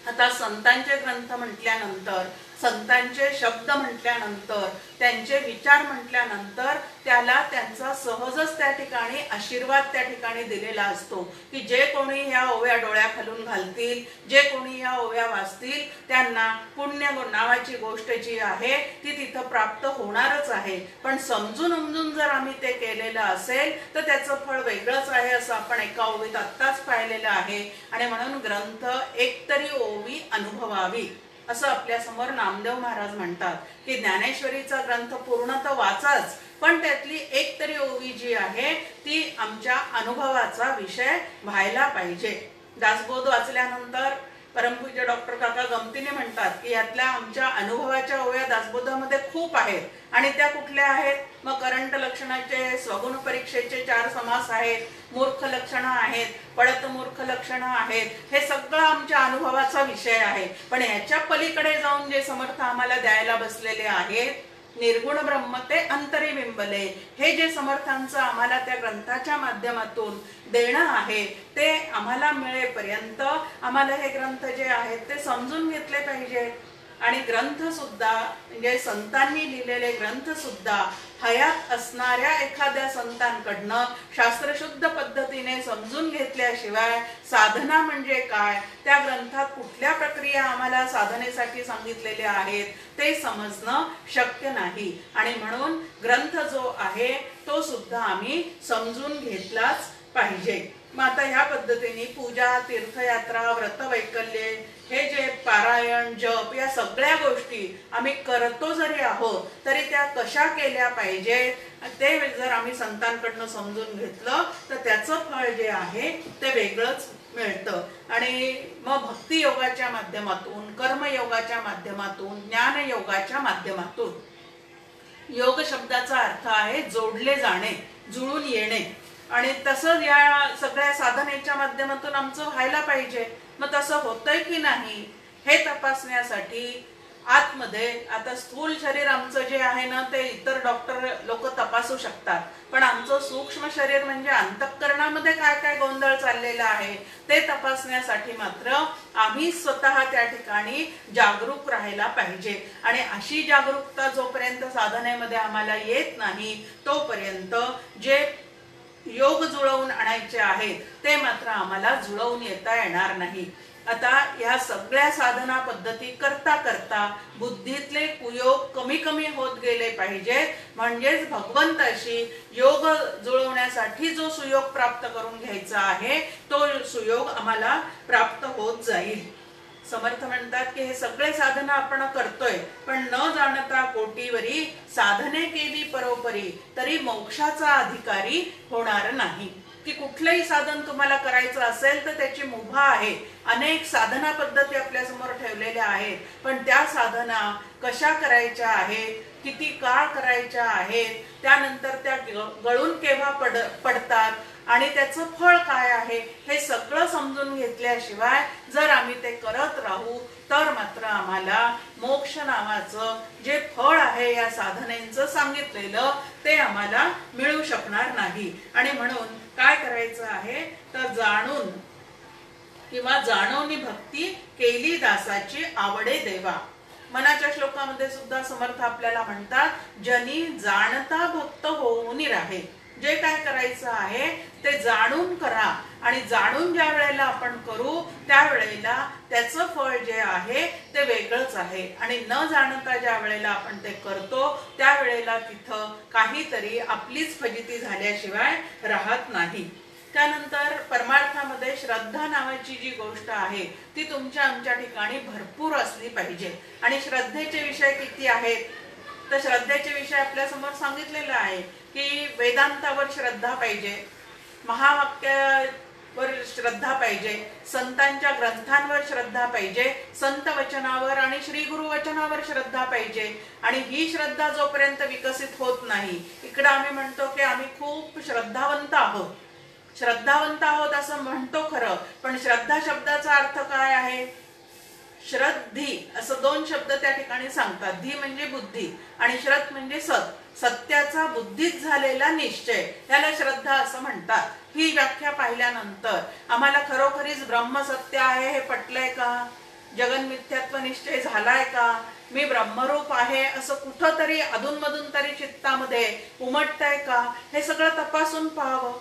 आता संतांचे ग्रंथ म्हटल्यानंतर, संतांचे शब्द म्हटल्यानंतर, त्यांचे विचार म्हटल्यानंतर त्याला त्यांचा सहजच त्या ठिकाणी आशीर्वाद त्या ठिकाणी दिलेला असतो की जे कोणी ह्या ओव्या डोळ्याखालून घालतील, जे कोणी ह्या ओव्या वाचतील त्यांना पुण्य नावाची गोष्ट जी आहे ती तिथं प्राप्त होणारच आहे. पण समजून उमजून जर आम्ही ते केलेलं असेल तर त्याचं फळ वेगळंच आहे असं आपण एका ओवीत आत्ताच पाहिलेलं आहे. आणि म्हणून ग्रंथ एकतरी ओवी अनुभवावी असं आपल्या समोर नामदेव महाराज म्हणतात की ज्ञानेश्वरीचा ग्रंथ पूर्ण तर वाचाच, पण त्यातली एक तरी ओवी जी आहे ती आमच्या अनुभवाचा विषय व्हायला पाहिजे. दासबोध वाचल्यानंतर परमपूज्य डॉक्टर काका गमतीने म्हणतात की यातल्या आमच्या अनुभवाच्या ओव्या दासबोधामध्ये खूप आहेत. आणि त्या कुठल्या आहेत मग करंट लक्षणाचे, स्वगुण परीक्षेचे 4 समास आहेत, मूर्ख लक्षणं आहेत, पडत मूर्ख लक्षणं आहेत, हे सगळं आमच्या अनुभवाचा विषय आहे. पण याच्या पलीकडे जाऊन जे समर्थ आम्हाला द्यायला बसलेले आहेत, निर्गुण ब्रह्म ते अंतरी बिंबले, हे जे समर्थांचं आम्हाला त्या ग्रंथाच्या माध्यमातून देणं आहे ते आम्हाला मिळेपर्यंत आम्हाला हे ग्रंथ जे आहेत ते समजून घेतले पाहिजे. आणि ग्रंथ सुद्धा म्हणजे संतांनी लिहिलेले ग्रंथ सुद्धा हयात असणाऱ्या एखाद्या संतांकडनं शास्त्रशुद्ध पद्धतीने समजून घेतल्याशिवाय साधना म्हणजे काय, त्या ग्रंथात कुठल्या प्रक्रिया आम्हाला साधनेसाठी सांगितलेल्या आहेत ते समजणं शक्य नाही. आणि म्हणून ग्रंथ जो आहे तो सुद्धा आम्ही समजून घेतलाच पाहिजे. मग आता ह्या पद्धतीने पूजा, तीर्थयात्रा, व्रतवैकल्ये, हे जे पारायण, जप या सगळ्या गोष्टी आम्ही करतो जरी आहोत तरी त्या कशा केल्या पाहिजे ते जर आम्ही संतांकडनं समजून घेतलं तर त्याचं फळ जे आहे ते वेगळंच मिळतं. आणि मग भक्ती योगाच्या माध्यमातून, कर्मयोगाच्या माध्यमातून, ज्ञानयोगाच्या माध्यमातून, योग शब्दाचा अर्थ आहे जोडले जाणे, जुळून येणे, आणि तसं या सगळ्या साधनेच्या माध्यमातून आमचं व्हायला पाहिजे. मग तसं होतंय की नाही हे तपासण्यासाठी आतमध्ये आता स्थूल शरीर आमचं जे आहे ना ते इतर डॉक्टर लोक तपासू शकतात, पण आमचं सूक्ष्म शरीर म्हणजे अंतःकरणामध्ये काय काय गोंधळ चाललेला आहे ते तपासण्यासाठी मात्र आम्ही स्वतः त्या ठिकाणी जागरूक राहायला पाहिजे. आणि अशी जागरूकता जोपर्यंत साधनेमध्ये आम्हाला येत नाही तोपर्यंत जे योग जुळवून आणायचे आहेत ते मात्र आम्हाला जुळवून येता येणार नाही. आता या सगळ्या साधना पद्धती करता करता बुद्धीतले कुयोग कमी कमी होत गेले पाहिजे, म्हणजेच भगवंताशी योग जुळवण्यासाठी जो सुयोग प्राप्त करून घ्यायचा आहे तो सुयोग आम्हाला प्राप्त होत जाईल. समर्थ म्हणतात की हे सगळे साधना आपण करतोय, पण न जाणता कोटीवरी साधने केली परोपरी तरी मोक्षाचा अधिकारी होणार नाही. की कुठलंही साधन तुम्हाला करायचं असेल तर त्याची मुभा आहे. अनेक साधना पद्धती आपल्या समोर ठेवलेल्या आहेत, पण त्या साधना कशा करायच्या आहेत, किती काळ करायच्या आहेत, त्यानंतर त्या गळून केव्हा पडतात आणि त्याचं फळ काय आहे हे सगळं समजून घेतल्याशिवाय जर आम्ही ते करत राहू तर मात्र आम्हाला मोक्ष नावाचं जे फळ आहे या साधनेचं सांगितलेलं ते आम्हाला मिळू शकणार नाही. आणि म्हणून काय करायचं आहे तर जाणून किंवा जाणवणी भक्ती केली दासाची आवडे देवा. मनाच्या श्लोकामध्ये सुद्धा समर्थ आपल्याला म्हणतात जनी जाणता भक्त होऊन राहे. जे काय करायचं आहे ते जाणून करा, आणि जाणून ज्या वेळेला आपण करू त्यावेळेला त्याचं फळ जे आहे ते वेगळंच आहे. आणि न जाणता ज्या वेळेला आपण ते करतो त्यावेळेला तिथं काहीतरी आपलीच फजिती झाल्याशिवाय राहत नाही. त्यानंतर परमार्थामध्ये श्रद्धा नावाची जी गोष्ट आहे ती तुमच्या आमच्या ठिकाणी भरपूर असली पाहिजे. आणि श्रद्धेचे विषय किती आहेत तर श्रद्धेचे विषय आपल्या समोर सांगितलेले आहे की वेदांतावर श्रद्धा पाहिजे, महावाक्यावर श्रद्धा पाहिजे, संतांच्या ग्रंथांवर श्रद्धा पाहिजे, संत वचनावर आणि श्री गुरु वचनावर श्रद्धा पाहिजे. आणि ही श्रद्धा जोपर्यंत विकसित होत नाही, इकडे आम्ही म्हणतो की आम्ही खूप श्रद्धावंत आहोत, श्रद्धावंत आहोत असं म्हणतो खरं, पण श्रद्धा शब्दाचा अर्थ काय आहे? श्रद्धी असं दोन शब्द त्या ठिकाणी सांगतात. धी म्हणजे बुद्धी आणि श्रद्ध म्हणजे सत, सत्याचा बुद्धीत झालेला निश्चय, याला श्रद्धा असं म्हणतात. ही व्याख्या पाहिल्यानंतर आम्हाला खरोखरीच ब्रह्मसत्य आहे हे पटलंय का? जगन्मिथ्यात्व निश्चय झालाय का? मी ब्रह्मरूप आहे असं कुठंतरी अधूनमधून तरी चित्तामध्ये उमटतंय का? हे सगळं तपासून पाहावं.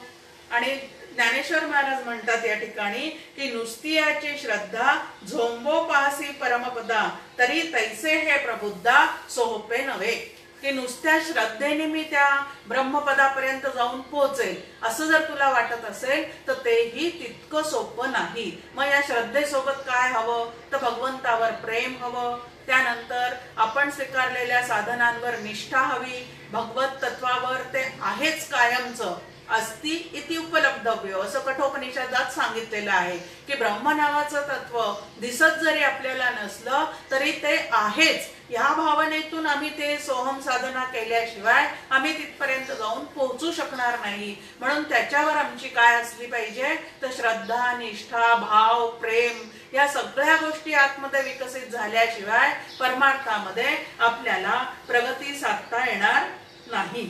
आणि ज्ञानेश्वर महाराज म्हणतात या ठिकाणी की नुसती याची श्रद्धा झोंबो पाहसी परमपदा तरी तैसे हे प्रबुद्धा सोपे नव्हे. की नुसत्या श्रद्धेने मी त्या ब्रह्मपदापर्यंत जाऊन पोहोचेल असं जर तुला वाटत असेल तर तेही तितकं सोपं नाही. मग या श्रद्धेसोबत काय हवं तर भगवंतावर प्रेम हवं, त्यानंतर आपण स्वीकारलेल्या साधनांवर निष्ठा हवी, भगवत तत्वावर ते आहेच कायमचं अस्ति इति उपलब्धव्य असं कठोपनिषदात सांगितलेलं आहे की ब्रह्म नावाचं तत्व दिसत जरी आपल्याला नसलं तरी ते आहेच. या भावनेतून आम्ही ते सोहम साधना केल्याशिवाय आम्ही तिथपर्यंत जाऊन पोहोचू शकणार नाही. म्हणून त्याच्यावर आमची काय असली पाहिजे तर श्रद्धा, निष्ठा, भाव, प्रेम या सगळ्या गोष्टी आतमध्ये विकसित झाल्याशिवाय परमार्थामध्ये आपल्याला प्रगती साधता येणार नाही.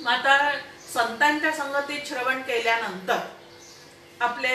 आता संतांच्या संगतीत श्रवण केल्यानंतर आपले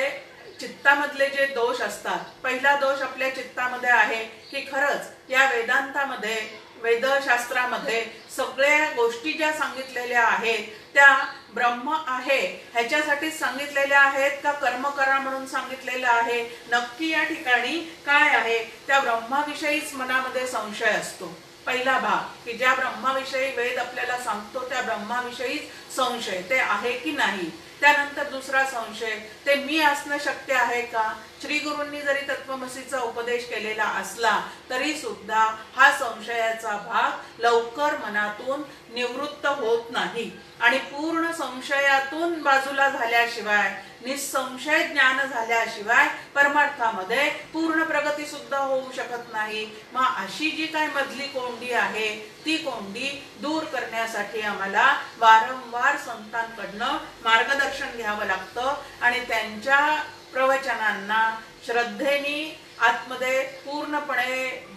चित्तामधले जे दोष असतात, पहिला दोष आपल्या चित्तामध्ये आहे की खरंच या वेदांतामध्ये, वेदशास्त्रामध्ये सगळ्या गोष्टी ज्या सांगितलेल्या आहेत त्या ब्रह्म आहे ह्याच्यासाठीच सांगितलेल्या आहेत का कर्म करा म्हणून सांगितलेलं आहे? नक्की या ठिकाणी काय आहे? त्या ब्रह्माविषयीच मनामध्ये संशय असतो. पहिला भाग की ज्या ब्रह्माविषयी वेद आपल्याला सांगतो त्या ब्रह्माविषयी संशय, ते आहे की नाही. त्यानंतर दुसरा संशय, ते मी असणं शक्य आहे का? श्री गुरूंनी जरी तत्वमसीचा उपदेश केलेला असला तरी सुद्धा हा संशयाचा भाग लवकर मनातून निवृत्त होत नाही. आणि पूर्ण संशयातून बाजूला झाल्याशिवाय, निसंशय ज्ञान झाल्याशिवाय परमार्थामध्ये पूर्ण प्रगती सुद्धा होऊ शकत नाही. मग अशी जी काय मधली कोंडी आहे ती कोंडी दूर करण्यासाठी आम्हाला वारंवार संतांकडनं मार्गदर्शन घ्यावं लागतं आणि त्यांच्या प्रवचनांना श्रद्धेने आतमध्ये पूर्णपणे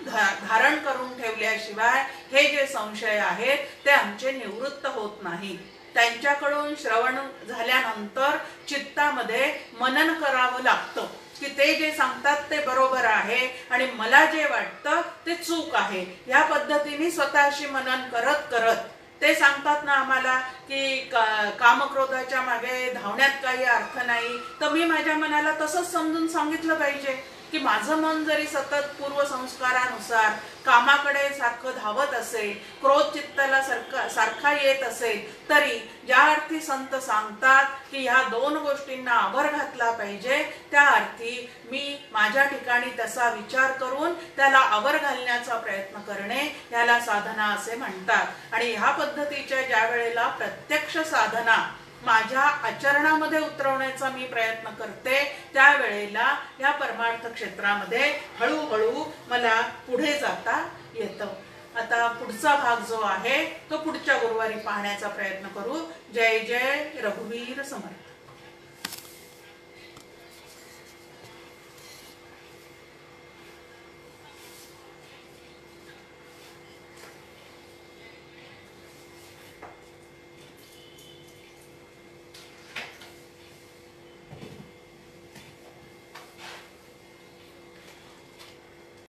धारण करून ठेवल्याशिवाय हे जे संशय आहेत ते आमचे निवृत्त होत नाहीत. त्यांच्याकडून श्रवण झाल्यानंतर चित्तामध्ये मनन करावं लागतं की ते जे सांगतात ते बरोबर आहे आणि मला जे वाटतं ते चूक आहे. या पद्धतीने स्वतःशी मनन करत करत ते सांगतात ना आम्हाला की कामक्रोधाच्या मागे धावण्यात काही अर्थ नाही, तर मी माझ्या मनाला तसंच समजून सांगितलं पाहिजे की माझं मन जरी सतत पूर्वसंस्कारानुसार कामाकडे सारखं धावत असेल, क्रोध चित्ताला सारखा येत असेल, तरी ज्या अर्थी संत सांगतात की ह्या दोन गोष्टींना आवर घातला पाहिजे, त्या अर्थी मी माझ्या ठिकाणी तसा विचार करून त्याला आवर घालण्याचा प्रयत्न करणे याला साधना असे म्हणतात. आणि ह्या पद्धतीच्या ज्या वेळेला प्रत्यक्ष साधना माझ्या आचरणामध्ये उतरवण्याचा मी प्रयत्न करते, त्यावेळेला या परमार्थ क्षेत्रामध्ये हळूहळू मला पुढे जाता येतं. आता पुढचा भाग जो आहे तो पुढच्या गुरुवारी पाहण्याचा प्रयत्न करू. जय जय रघुवीर समर्थ.